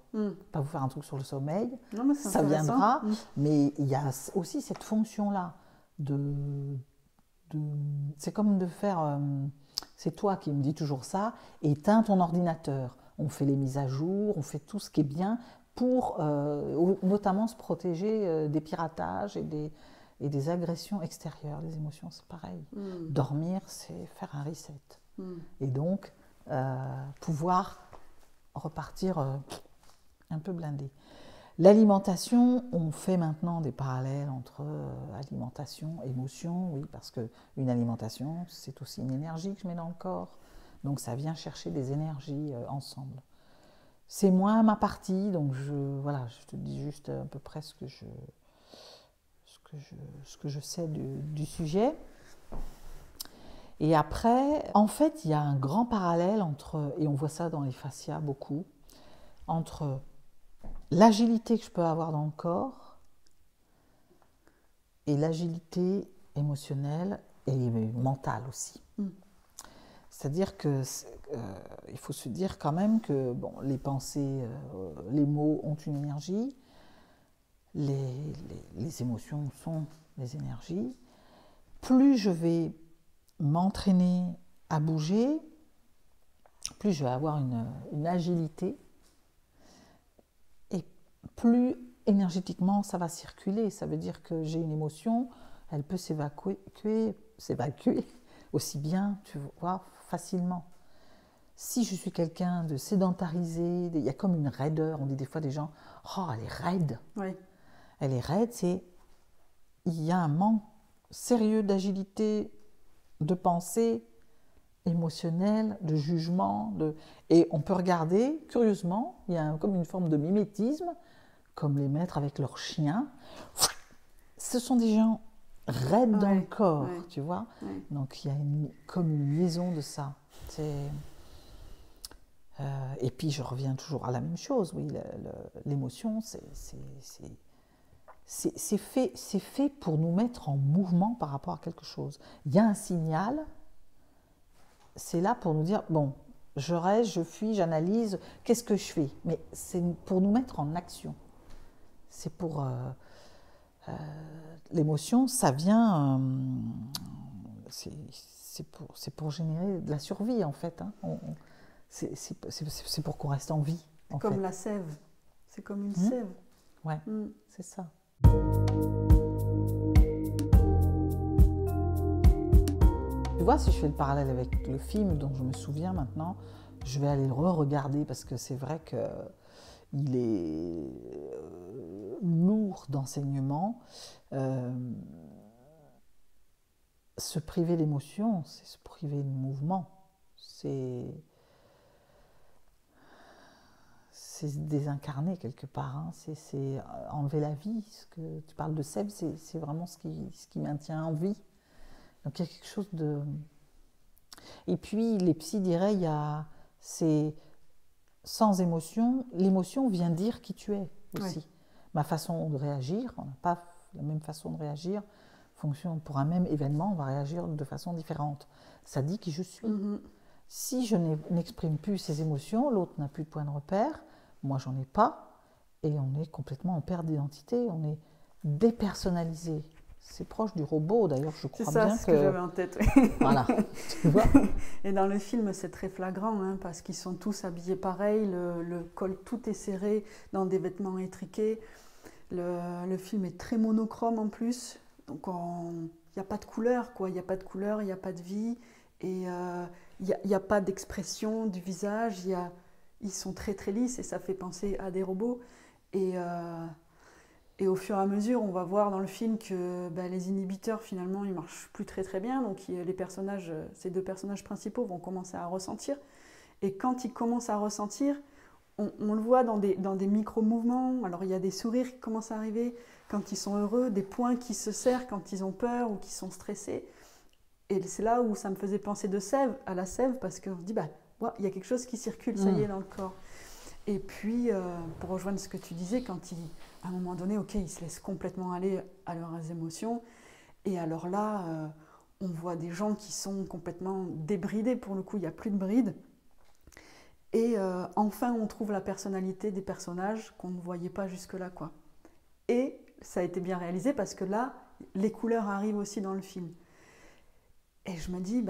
Pas vous faire un truc sur le sommeil, non, mais ça viendra, mais il y a aussi cette fonction-là c'est comme de faire, c'est toi qui me dis toujours ça, éteins ton ordinateur. On fait les mises à jour, on fait tout ce qui est bien pour notamment se protéger des piratages et des agressions extérieures. Les émotions, c'est pareil. Dormir, c'est faire un reset. Et donc, pouvoir repartir un peu blindé. L'alimentation, on fait maintenant des parallèles entre alimentation, émotion, oui, parce qu'une alimentation, c'est aussi une énergie que je mets dans le corps. Donc ça vient chercher des énergies ensemble. C'est moins ma partie, donc je te dis juste à peu près ce que je sais du sujet. Et après, en fait, il y a un grand parallèle entre, et on voit ça dans les fascias beaucoup, entre l'agilité que je peux avoir dans le corps et l'agilité émotionnelle et mentale aussi. C'est-à-dire que il faut se dire quand même que bon, les pensées, les mots ont une énergie, les émotions sont des énergies. Plus je vais m'entraîner à bouger, plus je vais avoir une agilité et plus énergétiquement ça va circuler. Ça veut dire que j'ai une émotion, elle peut s'évacuer aussi bien, tu vois, facilement. Si je suis quelqu'un de sédentarisé, il y a comme une raideur, on dit des fois des gens, oh elle est raide. Oui. Elle est raide, il y a un manque sérieux d'agilité, de pensée émotionnelle, de jugement, et on peut regarder, curieusement, il y a comme une forme de mimétisme, comme les maîtres avec leurs chiens. Ce sont des gens raide dans le Ouais, corps, ouais, tu vois. ouais. Donc il y a comme une liaison de ça. Et puis je reviens toujours à la même chose, oui, l'émotion, c'est fait pour nous mettre en mouvement par rapport à quelque chose. Il y a un signal, c'est là pour nous dire, bon, je reste, je fuis, j'analyse, qu'est-ce que je fais? Mais c'est pour nous mettre en action. C'est pour... l'émotion, ça vient... c'est pour générer de la survie, en fait. Hein. C'est pour qu'on reste en vie, C'est en comme fait. la sève. C'est comme une Hmm. sève. Ouais, Mm. c'est ça. Tu vois, si je fais le parallèle avec le film dont je me souviens maintenant, je vais aller le re-regarder parce que c'est vrai qu'il est lourd d'enseignements. Se priver d'émotion, c'est se priver de mouvement. C'est se désincarner quelque part. Hein. C'est enlever la vie. Ce que tu parles de sève, c'est vraiment ce qui maintient en vie. Donc il y a quelque chose de... Et puis les psys diraient, c'est sans émotion, l'émotion vient dire qui tu es aussi. Ouais. Ma façon de réagir, on n'a pas la même façon de réagir. Fonction pour un même événement, on va réagir de façon différente. Ça dit qui je suis. Mhm. Si je n'exprime plus ces émotions, l'autre n'a plus de point de repère, moi j'en ai pas, et on est complètement en perte d'identité, on est dépersonnalisé. C'est proche du robot, d'ailleurs, je C'est crois ça, bien c'est ce que j'avais en tête. Voilà, tu vois. Et dans le film, c'est très flagrant, hein, parce qu'ils sont tous habillés pareil, le col tout est serré, dans des vêtements étriqués. Le film est très monochrome en plus, donc il n'y a pas de couleur, quoi. Il n'y a pas de couleur, il n'y a pas de vie, et il n'y a pas d'expression du visage. Ils sont très très lisses et ça fait penser à des robots. Et au fur et à mesure, on va voir dans le film que les inhibiteurs, finalement, ils marchent plus très très bien. Donc les personnages, ces deux personnages principaux vont commencer à ressentir. Et quand ils commencent à ressentir, on le voit dans des micro-mouvements. Alors il y a des sourires qui commencent à arriver quand ils sont heureux, des poings qui se serrent quand ils ont peur ou qui sont stressés. Et c'est là où ça me faisait penser de sève à la sève, parce qu'on se dit, il y a quelque chose qui circule, ça y est, dans le corps. Et puis, pour rejoindre ce que tu disais, à un moment donné, ok, ils se laissent complètement aller à leurs émotions. Et alors là, on voit des gens qui sont complètement débridés, pour le coup, il n'y a plus de bride. Et enfin, on trouve la personnalité des personnages qu'on ne voyait pas jusque-là, quoi. Et ça a été bien réalisé parce que là, les couleurs arrivent aussi dans le film. Et je me dis,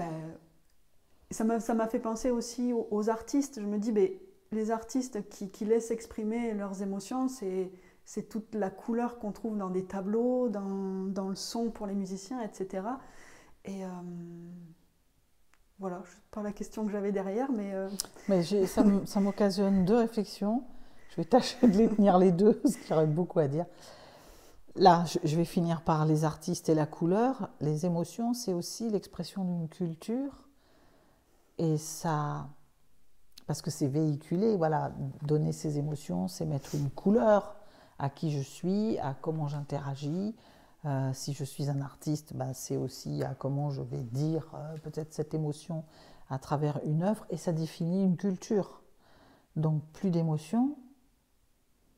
ça m'a fait penser aussi aux artistes. Je me dis, les artistes qui laissent exprimer leurs émotions, c'est toute la couleur qu'on trouve dans des tableaux, dans le son pour les musiciens, etc. Et voilà, je sais pas la question que j'avais derrière, mais... Mais ça m'occasionne deux réflexions. Je vais tâcher de les tenir les deux, parce qu'il y aurait beaucoup à dire. Là, je vais finir par les artistes et la couleur. Les émotions, c'est aussi l'expression d'une culture. Et ça... Parce que c'est véhiculé, voilà, donner ses émotions, c'est mettre une couleur à qui je suis, à comment j'interagis. Si je suis un artiste, c'est aussi à comment je vais dire peut-être cette émotion à travers une œuvre, et ça définit une culture. Donc plus d'émotions,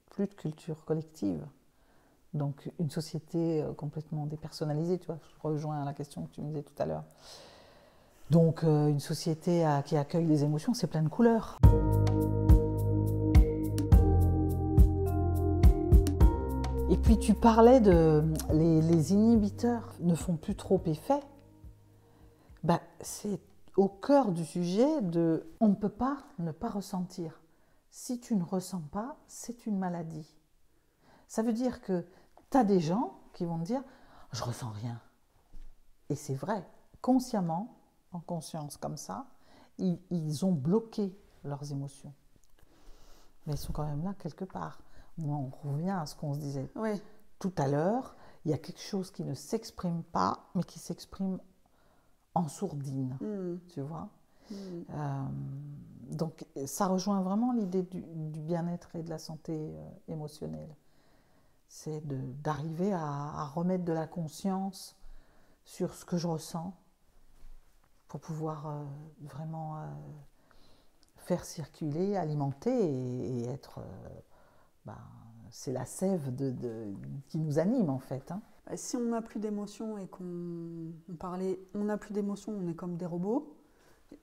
plus de culture collective. Donc une société complètement dépersonnalisée, tu vois, je rejoins la question que tu me disais tout à l'heure. Donc une société qui accueille les émotions, c'est plein de couleurs. Et puis tu parlais les inhibiteurs ne font plus trop effet. C'est au cœur du sujet on ne peut pas ne pas ressentir. Si tu ne ressens pas, c'est une maladie. Ça veut dire que tu as des gens qui vont te dire « je ressens rien ». Et c'est vrai, consciemment, en conscience comme ça, ils ont bloqué leurs émotions. Mais elles sont quand même là quelque part. On revient à ce qu'on se disait tout à l'heure. Il y a quelque chose qui ne s'exprime pas, mais qui s'exprime en sourdine, tu vois. Donc ça rejoint vraiment l'idée du bien-être et de la santé émotionnelle. C'est d'arriver à remettre de la conscience sur ce que je ressens pour pouvoir vraiment faire circuler, alimenter et être... c'est la sève qui nous anime en fait. Hein. Si on n'a plus d'émotions et on n'a plus d'émotions, on est comme des robots.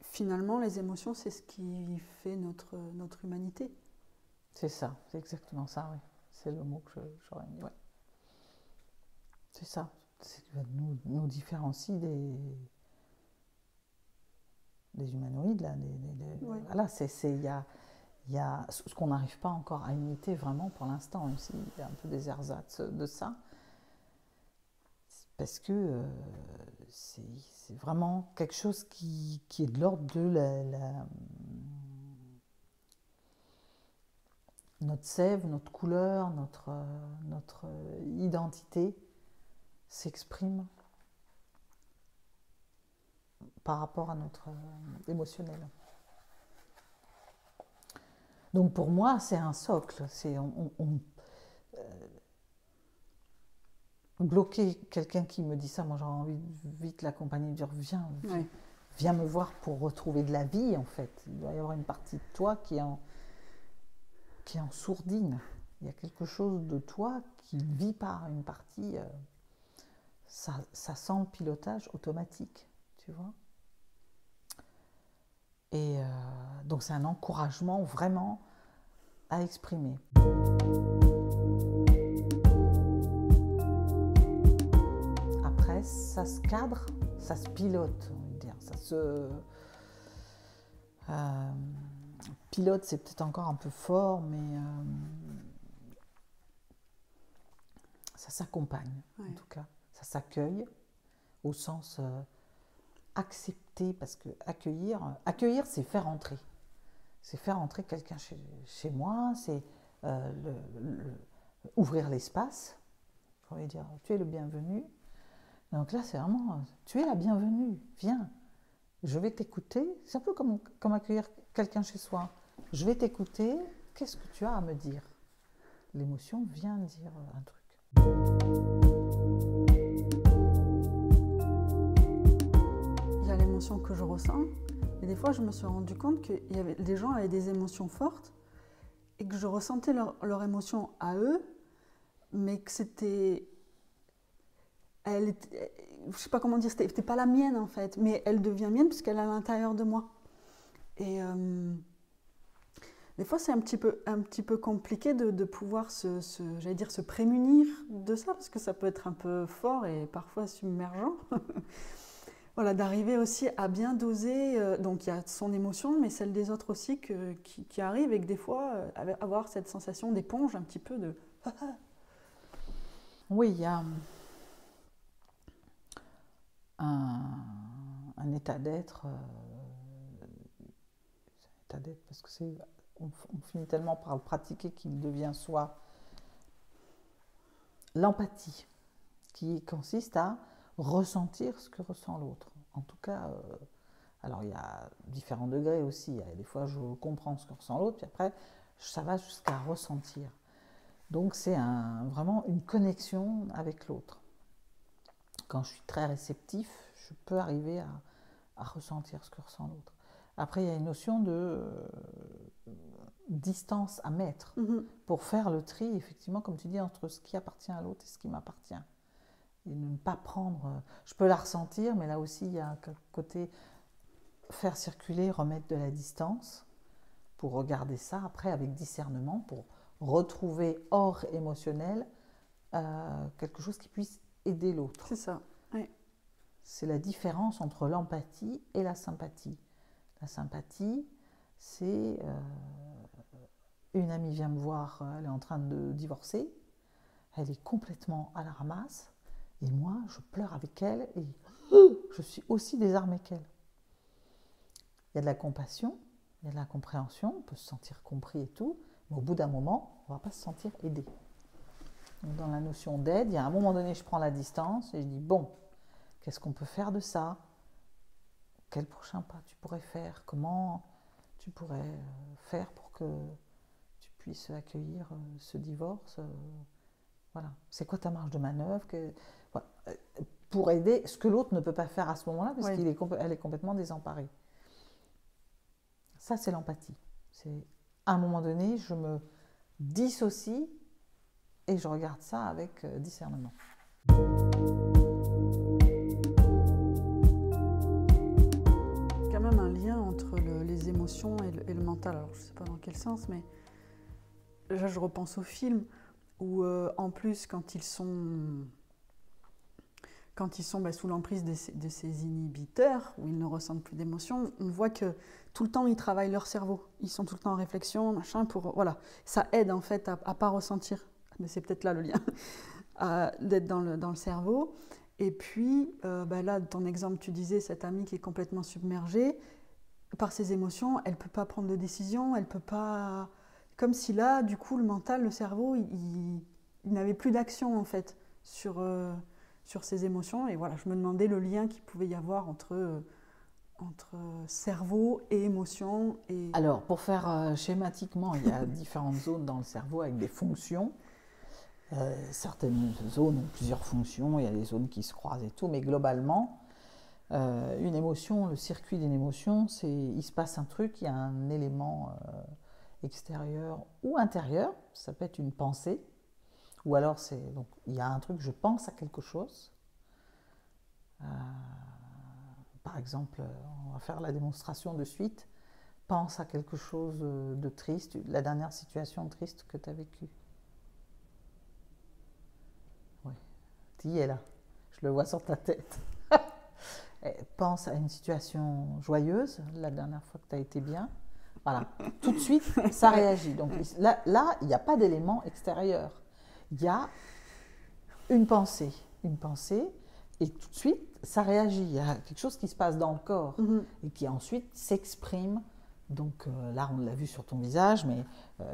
Finalement, les émotions, c'est ce qui fait notre humanité. C'est ça, c'est exactement ça, oui. C'est le mot que j'aurais mis, ouais. C'est ça, c'est ce qui nous différencie des humanoïdes, là. Ouais. Voilà, il y a ce qu'on n'arrive pas encore à imiter vraiment pour l'instant, même s'il y a un peu des ersatz de ça. Parce que c'est vraiment quelque chose qui est de l'ordre de notre sève, notre couleur, notre identité s'exprime par rapport à notre émotionnel. Donc pour moi, c'est un socle. Bloquer quelqu'un qui me dit ça, moi j'aurais envie de vite l'accompagner, de dire viens me voir pour retrouver de la vie en fait. Il doit y avoir une partie de toi qui est en sourdine. Il y a quelque chose de toi qui ne vit pas, une partie, ça sent le pilotage automatique, tu vois. Et donc c'est un encouragement vraiment à exprimer. Après, ça se cadre, ça se pilote, on va dire. Ça se... pilote, c'est peut-être encore un peu fort, mais ça s'accompagne, en tout cas. Ça s'accueille au sens accepter, parce que accueillir, c'est faire entrer. C'est faire entrer quelqu'un chez moi, c'est ouvrir l'espace, pour lui dire tu es le bienvenu. Donc là, c'est vraiment tu es la bienvenue, viens, je vais t'écouter. C'est un peu comme accueillir quelqu'un chez soi. Je vais t'écouter, qu'est-ce que tu as à me dire? L'émotion vient dire un truc. Il y a l'émotion que je ressens, et des fois je me suis rendu compte que des gens avaient des émotions fortes et que je ressentais leur émotion à eux, mais que c'était... je sais pas comment dire, c'était pas la mienne en fait, mais elle devient mienne puisqu'elle est à l'intérieur de moi. Et des fois c'est un petit peu compliqué de pouvoir j'allais dire, se prémunir de ça, parce que ça peut être un peu fort et parfois submergent. Voilà, d'arriver aussi à bien doser, donc il y a son émotion, mais celle des autres aussi qui arrive, et que des fois, avoir cette sensation d'éponge un petit peu de... Oui, il y a un état d'être, parce que on finit tellement par le pratiquer qu'il devient soit l'empathie, qui consiste à ressentir ce que ressent l'autre. En tout cas, alors il y a différents degrés aussi. Des fois, je comprends ce que ressent l'autre, puis après, ça va jusqu'à ressentir. Donc, c'est vraiment une connexion avec l'autre. Quand je suis très réceptif, je peux arriver à ressentir ce que ressent l'autre. Après, il y a une notion de distance à mettre pour faire le tri, effectivement, comme tu dis, entre ce qui appartient à l'autre et ce qui m'appartient. Et ne pas prendre... Je peux la ressentir, mais là aussi, il y a un côté faire circuler, remettre de la distance pour regarder ça, après, avec discernement, pour retrouver hors émotionnel quelque chose qui puisse aider l'autre. C'est ça, oui. C'est la différence entre l'empathie et la sympathie. La sympathie, c'est... une amie vient me voir, elle est en train de divorcer, elle est complètement à la ramasse, et moi, je pleure avec elle, et je suis aussi désarmée qu'elle. Il y a de la compassion, il y a de la compréhension, on peut se sentir compris et tout, mais au bout d'un moment, on ne va pas se sentir aidé. Donc dans la notion d'aide, il y a un moment donné, je prends la distance, et je dis, bon, qu'est-ce qu'on peut faire de ça? Quel prochain pas tu pourrais faire? Comment tu pourrais faire pour que tu puisses accueillir ce divorce? Voilà. C'est quoi ta marge de manœuvre? Voilà. pour aider ce que l'autre ne peut pas faire à ce moment-là, parce Oui. qu'elle est complètement désemparée. Ça, c'est l'empathie. C'est, à un moment donné, je me dissocie et je regarde ça avec discernement. Quand même un lien entre les émotions et le mental. Alors, je ne sais pas dans quel sens, mais là, je repense au film où, en plus, quand ils sont sous l'emprise de ces inhibiteurs, où ils ne ressentent plus d'émotions, on voit que tout le temps, ils travaillent leur cerveau. Ils sont tout le temps en réflexion, machin, voilà. Ça aide, en fait, à ne pas ressentir. Mais c'est peut-être là le lien, d'être dans le cerveau. Et puis, là, ton exemple, tu disais, cette amie qui est complètement submergée, par ses émotions, elle ne peut pas prendre de décision, elle peut pas... Comme si là, du coup, le mental, le cerveau, il n'avait plus d'action, en fait, sur ses émotions. Et voilà, je me demandais le lien qu'il pouvait y avoir entre cerveau et émotion. Alors, pour faire schématiquement, il y a différentes zones dans le cerveau avec des fonctions. Certaines zones ont plusieurs fonctions, il y a des zones qui se croisent et tout, mais globalement, une émotion, le circuit d'une émotion, il se passe un truc, il y a un élément extérieur ou intérieur, ça peut être une pensée, ou alors donc il y a un truc, je pense à quelque chose. Par exemple, on va faire la démonstration de suite, pense à quelque chose de triste, la dernière situation triste que tu as vécue. Oui, tu y es là, je le vois sur ta tête. Pense à une situation joyeuse, la dernière fois que tu as été bien. Voilà, tout de suite, ça réagit. Donc là, il n'y a pas d'élément extérieur. Il y a une pensée, et tout de suite, ça réagit. Il y a quelque chose qui se passe dans le corps et qui ensuite s'exprime. Donc là, on l'a vu sur ton visage, mais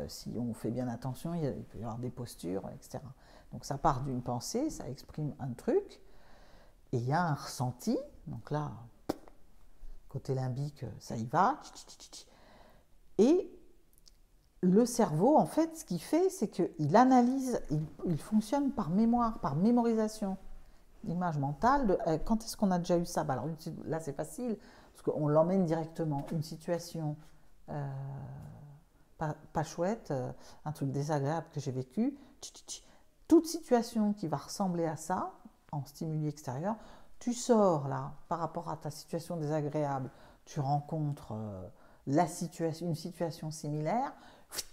si on fait bien attention, il peut y avoir des postures, etc. Donc ça part d'une pensée, ça exprime un truc, et il y a un ressenti. Donc là, côté limbique, ça y va. Et le cerveau, en fait, ce qu'il fait, c'est qu'il analyse, il fonctionne par mémoire, par mémorisation. L'image mentale, quand est-ce qu'on a déjà eu ça? Alors là, c'est facile, parce qu'on l'emmène directement. Une situation pas chouette, un truc désagréable que j'ai vécu. Toute situation qui va ressembler à ça, en stimuli extérieur, tu sors là, par rapport à ta situation désagréable, tu rencontres une situation similaire,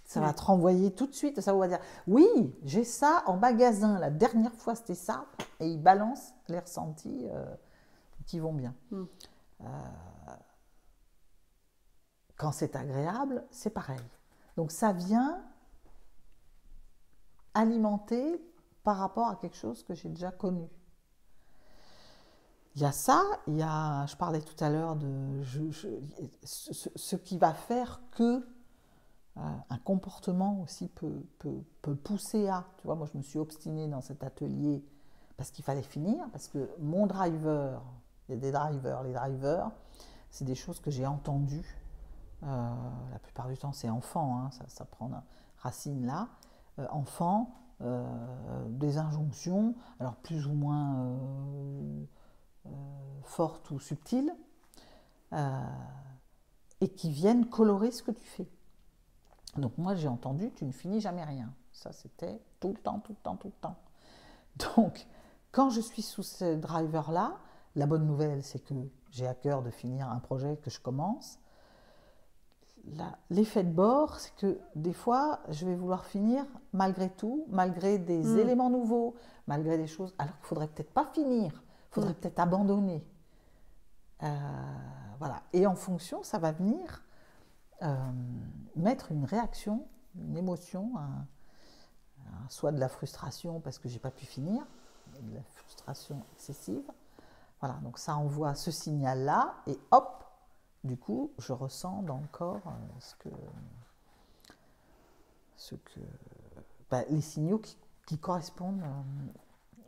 ça va te renvoyer tout de suite, ça va dire oui, j'ai ça en magasin, la dernière fois c'était ça, et il balance les ressentis qui vont bien. Quand c'est agréable, c'est pareil. Donc ça vient alimenter par rapport à quelque chose que j'ai déjà connu. Il y a ça, je parlais tout à l'heure de ce qui va faire que un comportement aussi peut pousser à. Tu vois, moi je me suis obstinée dans cet atelier parce qu'il fallait finir, parce que mon driver, il y a des drivers, les drivers, c'est des choses que j'ai entendues. La plupart du temps c'est enfant, hein, ça prend racine là. Enfant, des injonctions, alors plus ou moins fortes ou subtiles, et qui viennent colorer ce que tu fais. Donc moi j'ai entendu tu ne finis jamais rien. Ça c'était tout le temps, tout le temps, tout le temps. Donc quand je suis sous ce driver-là, la bonne nouvelle c'est que j'ai à cœur de finir un projet que je commence. L'effet de bord, c'est que des fois, je vais vouloir finir malgré tout, malgré des éléments nouveaux, malgré des choses, alors qu'il ne faudrait peut-être pas finir, il faudrait peut-être abandonner. Voilà. Et en fonction, ça va venir mettre une réaction, une émotion, soit de la frustration parce que je n'ai pas pu finir, de la frustration excessive. Voilà, donc ça envoie ce signal-là, et hop, du coup, je ressens dans le corps les signaux qui correspondent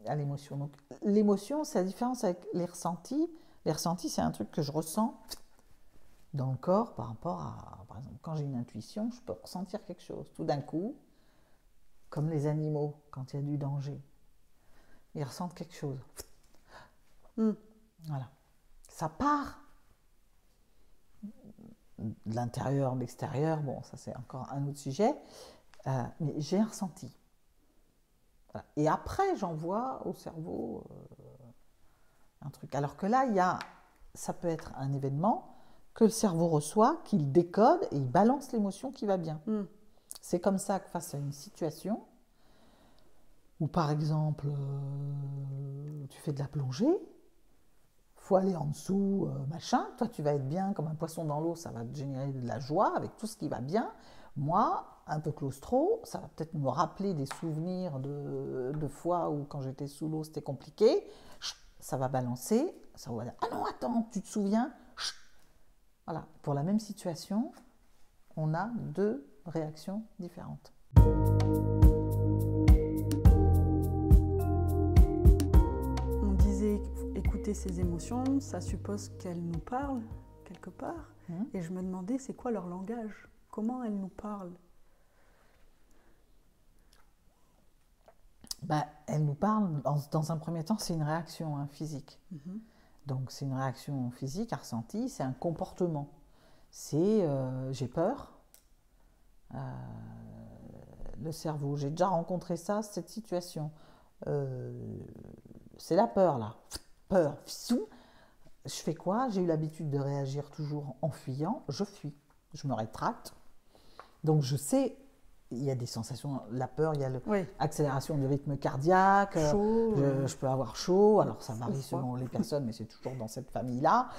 à l'émotion. Donc, l'émotion, c'est la différence avec les ressentis. Les ressentis, c'est un truc que je ressens dans le corps par rapport à, par exemple, quand j'ai une intuition, je peux ressentir quelque chose. Tout d'un coup, comme les animaux, quand il y a du danger, ils ressentent quelque chose. Mm. Voilà. Ça part de l'intérieur, de l'extérieur, bon, ça c'est encore un autre sujet, mais j'ai un ressenti. Voilà. Et après, j'envoie au cerveau un truc. Alors que là, ça peut être un événement que le cerveau reçoit, qu'il décode et il balance l'émotion qui va bien. Mm. C'est comme ça que face à une situation où, par exemple, tu fais de la plongée, faut aller en dessous, machin. Toi, tu vas être bien comme un poisson dans l'eau, ça va te générer de la joie avec tout ce qui va bien. Moi, un peu claustro, ça va peut-être me rappeler des souvenirs de fois où quand j'étais sous l'eau, c'était compliqué. Ça va balancer, ça va dire « Ah non, attends, tu te souviens ?» Voilà, pour la même situation, on a deux réactions différentes. On disait écouter ses émotions, ça suppose qu'elles nous parlent quelque part. Et je me demandais, c'est quoi leur langage? Comment elles nous parlent? Elles nous parlent, dans un premier temps, c'est une réaction physique. Donc c'est une réaction physique, un ressenti, c'est un comportement. C'est j'ai peur, le cerveau, j'ai déjà rencontré ça, cette situation. C'est la peur là, peur, je fais quoi? J'ai eu l'habitude de réagir toujours en fuyant, je fuis, je me rétracte. Donc je sais, il y a des sensations, la peur, il y a l'accélération du rythme cardiaque, chaud, je peux avoir chaud, alors ça varie selon les personnes, mais c'est toujours dans cette famille-là.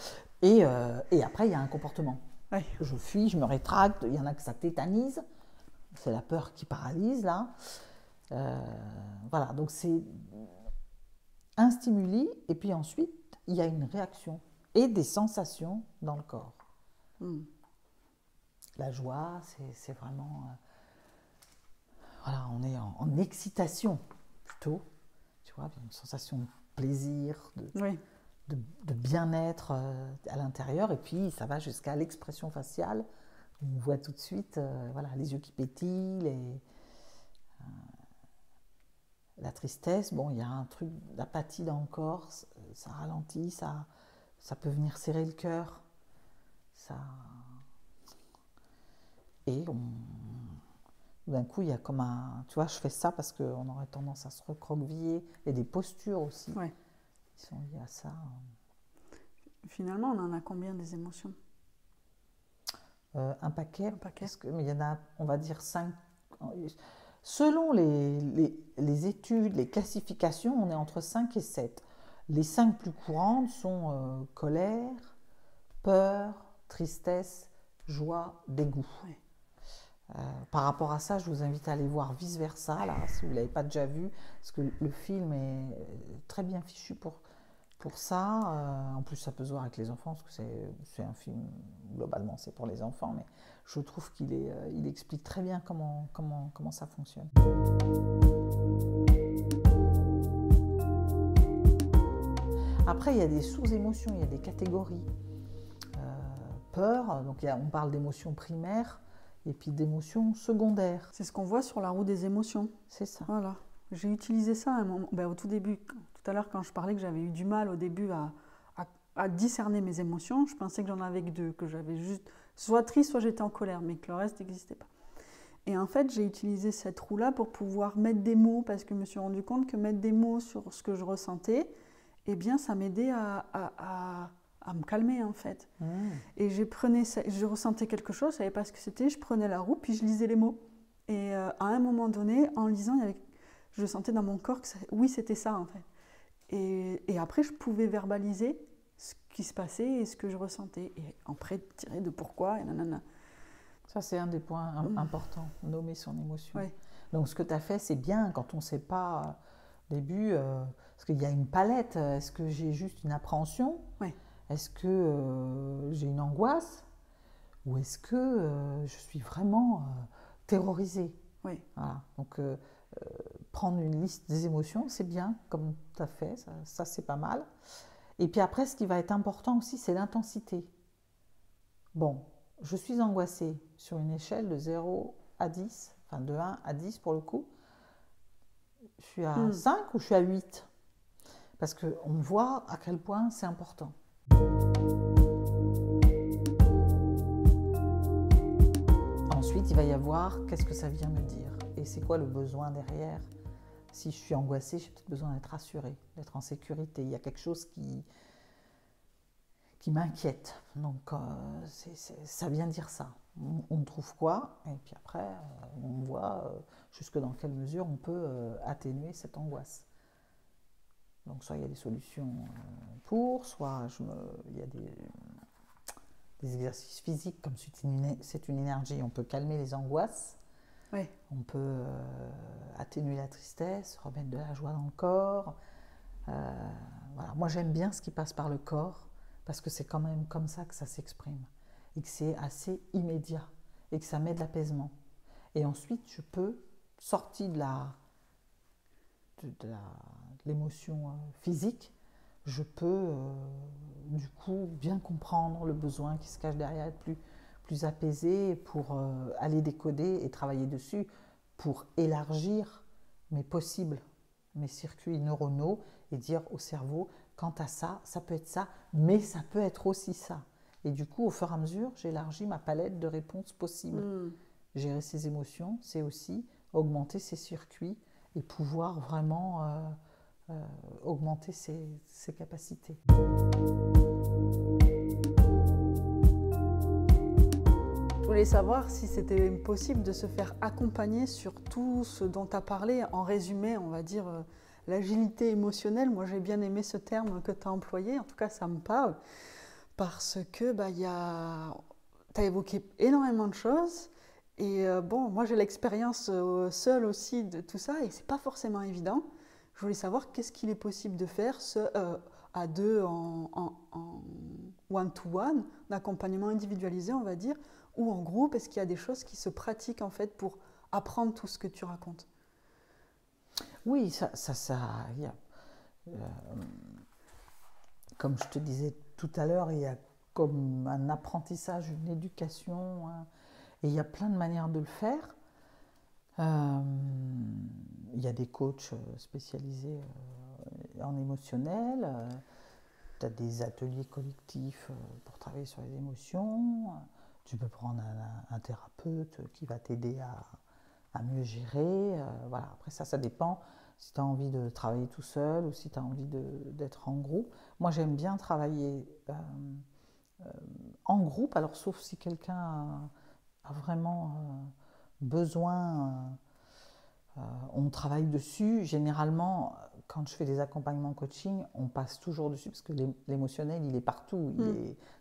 Et après, il y a un comportement. Ouais. Je fuis, je me rétracte, il y en a que ça tétanise, c'est la peur qui paralyse là. Voilà, donc c'est un stimuli, et puis ensuite, il y a une réaction et des sensations dans le corps. La joie, c'est vraiment... voilà, on est en excitation plutôt, tu vois, une sensation de plaisir, de bien-être à l'intérieur, et puis ça va jusqu'à l'expression faciale. On voit tout de suite voilà, les yeux qui pétillent, la tristesse. Bon, il y a un truc d'apathie dans le corps, ça ralentit, ça peut venir serrer le cœur. Et d'un coup, il y a comme un... Tu vois, je fais ça parce qu'on aurait tendance à se recroqueviller. Et des postures aussi qui sont liées à ça. Finalement, on en a combien des émotions? Un paquet. Mais il y en a, on va dire, 5. Selon les études, les classifications, on est entre 5 et 7. Les 5 plus courantes sont colère, peur, tristesse, joie, dégoût. Par rapport à ça, je vous invite à aller voir Vice Versa, là, si vous ne l'avez pas déjà vu, parce que le film est très bien fichu pour ça. En plus, ça peut se voir avec les enfants, parce que c'est un film, globalement, c'est pour les enfants, mais je trouve il explique très bien comment ça fonctionne. Après, il y a des sous-émotions, il y a des catégories. Peur, donc on parle d'émotions primaires, et puis d'émotions secondaires. C'est ce qu'on voit sur la roue des émotions. C'est ça. Voilà. J'ai utilisé ça à un moment, au tout début, tout à l'heure quand je parlais que j'avais eu du mal au début à discerner mes émotions. Je pensais que j'en avais que 2, que j'avais juste soit triste, soit j'étais en colère, mais que le reste n'existait pas. Et en fait, j'ai utilisé cette roue-là pour pouvoir mettre des mots, parce que je me suis rendu compte que mettre des mots sur ce que je ressentais, eh bien, ça m'aidait à me calmer en fait. Et je ressentais quelque chose, je ne savais pas ce que c'était, je prenais la roue, puis je lisais les mots. Et à un moment donné, en lisant, je sentais dans mon corps que oui, c'était ça en fait. Et après, je pouvais verbaliser ce qui se passait et ce que je ressentais. Et après, tirer de pourquoi, et nanana. Ça, c'est un des points importants, nommer son émotion. Donc, ce que tu as fait, c'est bien quand on ne sait pas au début, parce qu'il y a une palette. Est-ce que j'ai juste une appréhension? Est-ce que j'ai une angoisse? Ou est-ce que je suis vraiment terrorisée? Voilà. Donc, prendre une liste des émotions, c'est bien, comme tu as fait, ça c'est pas mal. Et puis après, ce qui va être important aussi, c'est l'intensité. Bon, je suis angoissée sur une échelle de 0 à 10, enfin de 1 à 10 pour le coup. Je suis à 5 ou je suis à 8? parce qu'on voit à quel point c'est important. Ensuite, il va y avoir qu'est-ce que ça vient me dire et c'est quoi le besoin derrière. Si je suis angoissée, j'ai peut-être besoin d'être rassurée, d'être en sécurité. Il y a quelque chose qui m'inquiète. Donc, ça vient dire ça. On trouve quoi? Et puis après, on voit jusque dans quelle mesure on peut atténuer cette angoisse. Donc, soit il y a des solutions pour, soit il y a des exercices physiques, comme c'est une énergie, on peut calmer les angoisses. Oui. On peut atténuer la tristesse, remettre de la joie dans le corps. Voilà. Moi, j'aime bien ce qui passe par le corps parce que c'est quand même comme ça que ça s'exprime et que c'est assez immédiat et que ça met de l'apaisement. Et ensuite, je peux, sortir de l'émotion physique, je peux du coup bien comprendre le besoin qui se cache derrière, être plus apaisé pour aller décoder et travailler dessus pour élargir mes possibles, mes circuits neuronaux et dire au cerveau, quant à ça, ça peut être ça, mais ça peut être aussi ça. Et du coup, au fur et à mesure, j'élargis ma palette de réponses possibles. Gérer ses émotions, c'est aussi augmenter ses circuits et pouvoir vraiment augmenter ses capacités. Je voulais savoir si c'était possible de se faire accompagner sur tout ce dont tu as parlé. En résumé, on va dire l'agilité émotionnelle. Moi, j'ai bien aimé ce terme que tu as employé. En tout cas, ça me parle. Parce que tu as évoqué énormément de choses. Et bon, moi, j'ai l'expérience seule aussi de tout ça. Et ce n'est pas forcément évident. Je voulais savoir qu'est-ce qu'il est possible de faire à deux en one-to-one, d'accompagnement individualisé, on va dire, ou en groupe. Est-ce qu'il y a des choses qui se pratiquent en fait pour apprendre tout ce que tu racontes? Oui, comme je te disais tout à l'heure, il y a comme un apprentissage, une éducation, hein, et il y a plein de manières de le faire. Il y a des coachs spécialisés en émotionnel, tu as des ateliers collectifs pour travailler sur les émotions, tu peux prendre un thérapeute qui va t'aider à mieux gérer. Voilà. Après ça dépend si tu as envie de travailler tout seul ou si tu as envie d'être en groupe. Moi j'aime bien travailler en groupe, alors sauf si quelqu'un a vraiment besoin, on travaille dessus. Généralement, quand je fais des accompagnements coaching, on passe toujours dessus parce que l'émotionnel, il est partout.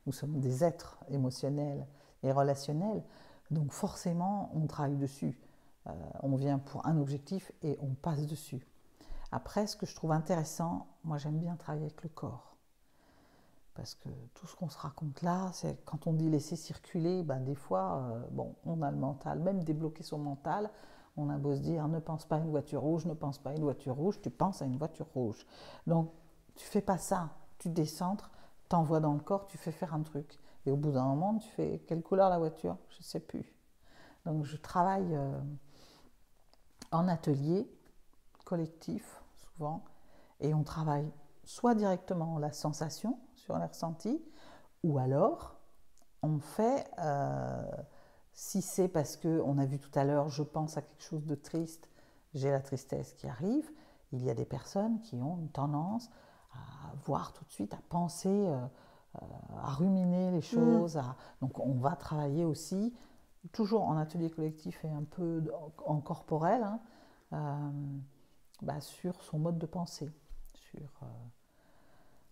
Nous sommes des êtres émotionnels et relationnels. Donc forcément, on travaille dessus. On vient pour un objectif et on passe dessus. Après, ce que je trouve intéressant, moi j'aime bien travailler avec le corps. Parce que tout ce qu'on se raconte là, c'est quand on dit laisser circuler, des fois, on a le mental, même débloquer son mental, on a beau se dire ne pense pas à une voiture rouge, ne pense pas à une voiture rouge, tu penses à une voiture rouge. Donc tu fais pas ça, tu décentres, t'envoies dans le corps, tu fais faire un truc. Et au bout d'un moment, tu fais quelle couleur la voiture? Je sais plus. Donc je travaille en atelier collectif souvent et on travaille soit directement la sensation sur les ressentis ou alors on fait si c'est parce qu'on a vu tout à l'heure je pense à quelque chose de triste, j'ai la tristesse qui arrive, il y a des personnes qui ont une tendance à voir tout de suite, à penser, à ruminer les choses, donc on va travailler aussi toujours en atelier collectif et un peu en corporel, sur son mode de pensée.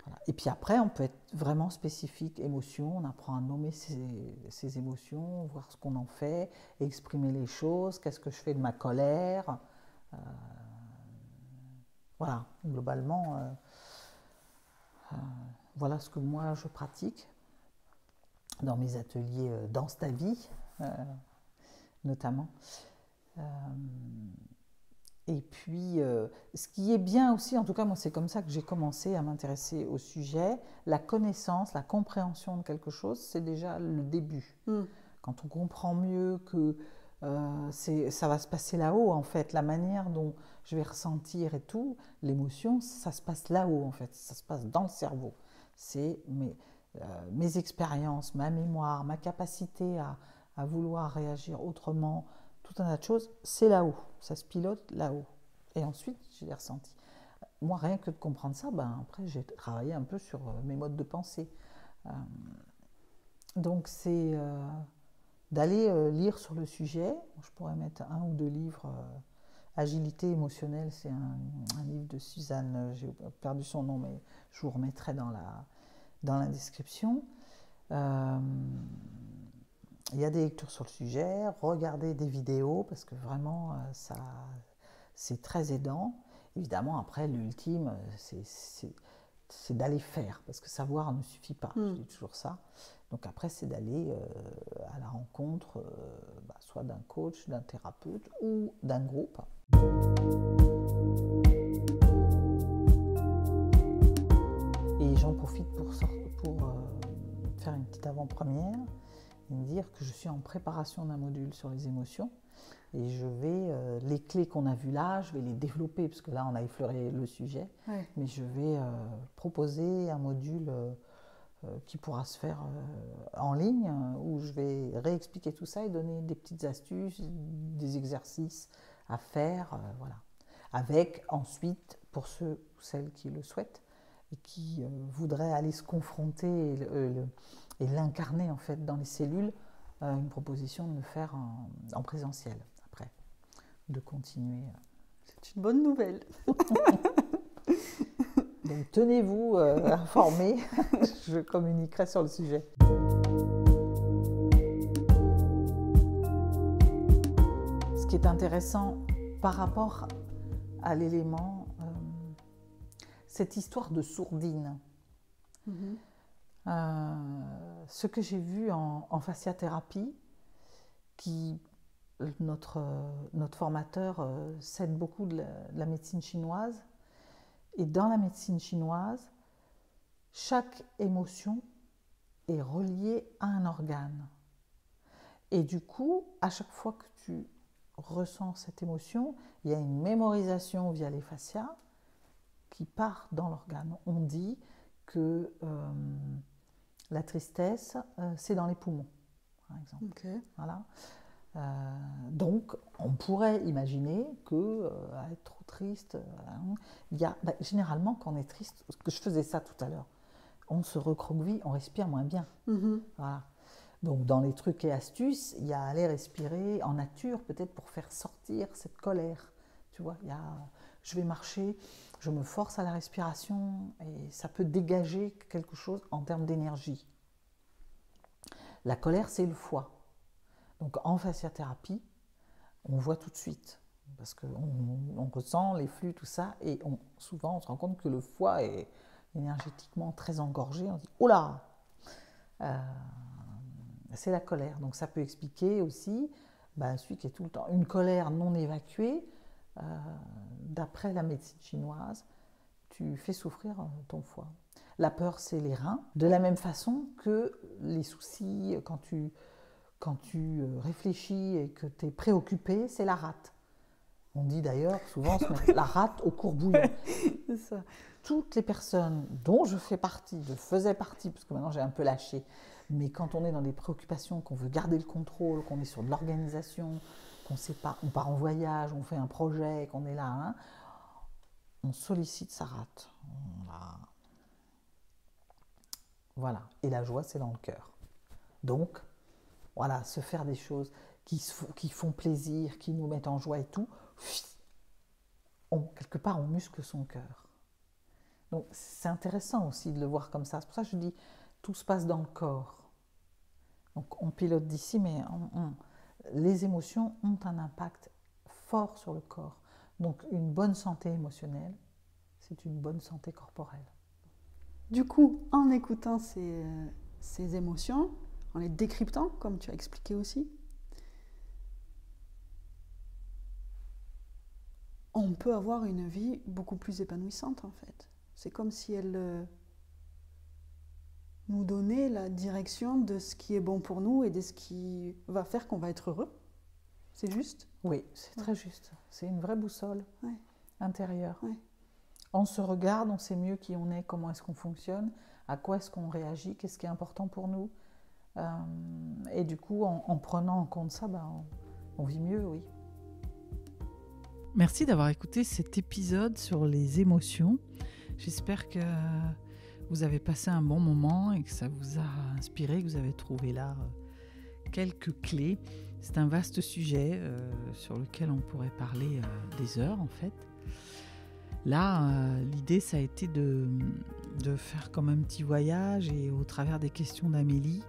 Voilà. Et puis après, on peut être vraiment spécifique, émotion, on apprend à nommer ses émotions, voir ce qu'on en fait, exprimer les choses, qu'est-ce que je fais de ma colère. Voilà, globalement, voilà ce que moi je pratique dans mes ateliers Danse ta vie, notamment. Et puis, ce qui est bien aussi, en tout cas moi c'est comme ça que j'ai commencé à m'intéresser au sujet, la connaissance, la compréhension de quelque chose, c'est déjà le début. Quand on comprend mieux que ça va se passer là-haut, en fait. La manière dont je vais ressentir et tout, l'émotion, ça se passe là-haut, en fait. Ça se passe dans le cerveau. C'est mes expériences, ma mémoire, ma capacité à vouloir réagir autrement, tout un tas de choses, c'est là-haut. Ça se pilote là-haut. Et ensuite, je l'ai ressenti. Moi, rien que de comprendre ça, ben, après, j'ai travaillé un peu sur mes modes de pensée. Euh, donc, c'est d'aller lire sur le sujet. Je pourrais mettre 1 ou 2 livres. Agilité émotionnelle, c'est un livre de Suzanne, j'ai perdu son nom, mais je vous remettrai dans la description. Il y a des lectures sur le sujet, regardez des vidéos, parce que vraiment, c'est très aidant. Évidemment, après, l'ultime, c'est d'aller faire, parce que savoir ne suffit pas, je dis toujours ça. Donc après, c'est d'aller à la rencontre, soit d'un coach, d'un thérapeute ou d'un groupe. Et j'en profite pour faire une petite avant-première et me dire que je suis en préparation d'un module sur les émotions. Et je vais, les clés qu'on a vues là, je vais les développer, parce que là, on a effleuré le sujet. Ouais. Mais je vais proposer un module qui pourra se faire en ligne, où je vais réexpliquer tout ça et donner des petites astuces, des exercices à faire, voilà. Avec ensuite, pour ceux ou celles qui le souhaitent et qui voudraient aller se confronter et l'incarner en fait dans les cellules, une proposition de le faire en présentiel après, de continuer. C'est une bonne nouvelle. Donc tenez-vous informés, je communiquerai sur le sujet. Ce qui est intéressant par rapport à l'élément, cette histoire de sourdine. Ce que j'ai vu en fasciathérapie, notre formateur s'aide beaucoup de la médecine chinoise. Et dans la médecine chinoise, chaque émotion est reliée à un organe. Et du coup, à chaque fois que tu ressens cette émotion, il y a une mémorisation via les fascias qui part dans l'organe. On dit que la tristesse, c'est dans les poumons, par exemple. Okay. Voilà. Donc, on pourrait imaginer que être trop triste, généralement, quand on est triste, parce que je faisais ça tout à l'heure, on se recroqueville, on respire moins bien. Voilà. Donc, dans les trucs et astuces, il y a aller respirer en nature, peut-être pour faire sortir cette colère. Tu vois, je vais marcher, je me force à la respiration et ça peut dégager quelque chose en termes d'énergie. La colère, c'est le foie. Donc en fasciathérapie, on voit tout de suite, parce qu'on ressent les flux, tout ça, et souvent on se rend compte que le foie est énergétiquement très engorgé. On se dit « Oh là !» C'est la colère. Donc ça peut expliquer aussi celui qui est tout le temps une colère non évacuée. D'après la médecine chinoise, tu fais souffrir ton foie. La peur, c'est les reins. De la même façon que les soucis, quand tu réfléchis et que tu es préoccupé, c'est la rate. On dit d'ailleurs souvent se mettre la rate au courbouillon. C'est ça. Toutes les personnes dont je faisais partie, parce que maintenant j'ai un peu lâché, mais quand on est dans des préoccupations, qu'on veut garder le contrôle, qu'on est sur de l'organisation, qu'on ne sait pas, on part en voyage, on fait un projet, qu'on est là, on sollicite sa rate. Voilà. Et la joie, c'est dans le cœur. Donc, voilà, se faire des choses qui font plaisir, qui nous mettent en joie et tout, quelque part, on muscle son cœur. Donc, c'est intéressant aussi de le voir comme ça. C'est pour ça que je dis, tout se passe dans le corps. Donc, on pilote d'ici, mais les émotions ont un impact fort sur le corps. Donc, une bonne santé émotionnelle, c'est une bonne santé corporelle. Du coup, en écoutant ces émotions, en les décryptant, comme tu as expliqué aussi, on peut avoir une vie beaucoup plus épanouissante en fait. C'est comme si elle nous donnait la direction de ce qui est bon pour nous et de ce qui va faire qu'on va être heureux. C'est juste? Oui, c'est très juste. C'est une vraie boussole intérieure. Ouais. On se regarde, on sait mieux qui on est, comment est-ce qu'on fonctionne, à quoi est-ce qu'on réagit, qu'est-ce qui est important pour nous. Et du coup, en prenant en compte ça, on vit mieux, oui. Merci d'avoir écouté cet épisode sur les émotions. J'espère que vous avez passé un bon moment et que ça vous a inspiré, que vous avez trouvé là quelques clés. C'est un vaste sujet sur lequel on pourrait parler des heures en fait. Là, l'idée ça a été de faire comme un petit voyage et au travers des questions d'Amélie,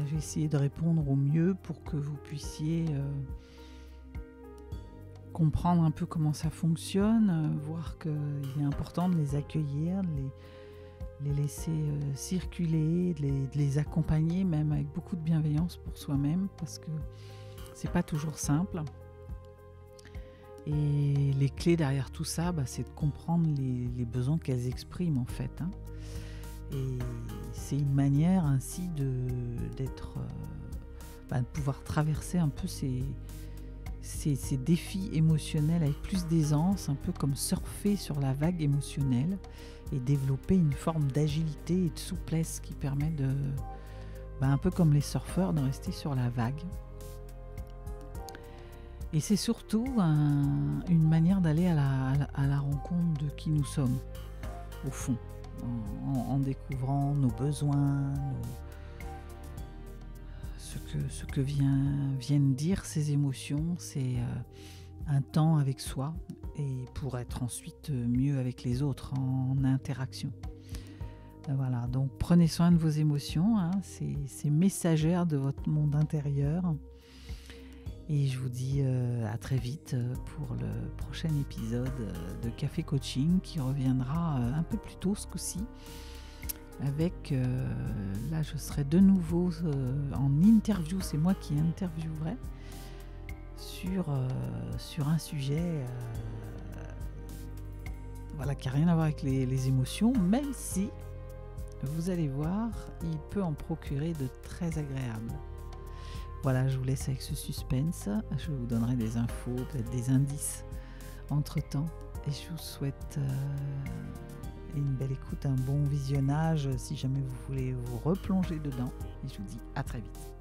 j'ai essayé de répondre au mieux pour que vous puissiez comprendre un peu comment ça fonctionne, voir qu'il est important de les accueillir, de les laisser circuler, de les accompagner même avec beaucoup de bienveillance pour soi-même parce que c'est pas toujours simple. Et les clés derrière tout ça, c'est de comprendre les besoins qu'elles expriment en fait. Et c'est une manière ainsi de pouvoir traverser un peu ces défis émotionnels avec plus d'aisance, un peu comme surfer sur la vague émotionnelle et développer une forme d'agilité et de souplesse qui permet un peu comme les surfeurs, de rester sur la vague. Et c'est surtout une manière d'aller à la rencontre de qui nous sommes, au fond, en découvrant nos besoins, ce que viennent dire ces émotions. C'est un temps avec soi et pour être ensuite mieux avec les autres en interaction. Voilà, donc prenez soin de vos émotions, c'est messagère de votre monde intérieur. Et je vous dis à très vite pour le prochain épisode de Café Coaching qui reviendra un peu plus tôt ce coup-ci. Avec, là je serai de nouveau en interview, c'est moi qui interviewerai sur un sujet qui n'a rien à voir avec les émotions, même si, vous allez voir, il peut en procurer de très agréables. Voilà, je vous laisse avec ce suspense. Je vous donnerai des infos, peut-être des indices entre-temps. Et je vous souhaite une belle écoute, un bon visionnage si jamais vous voulez vous replonger dedans. Et je vous dis à très vite.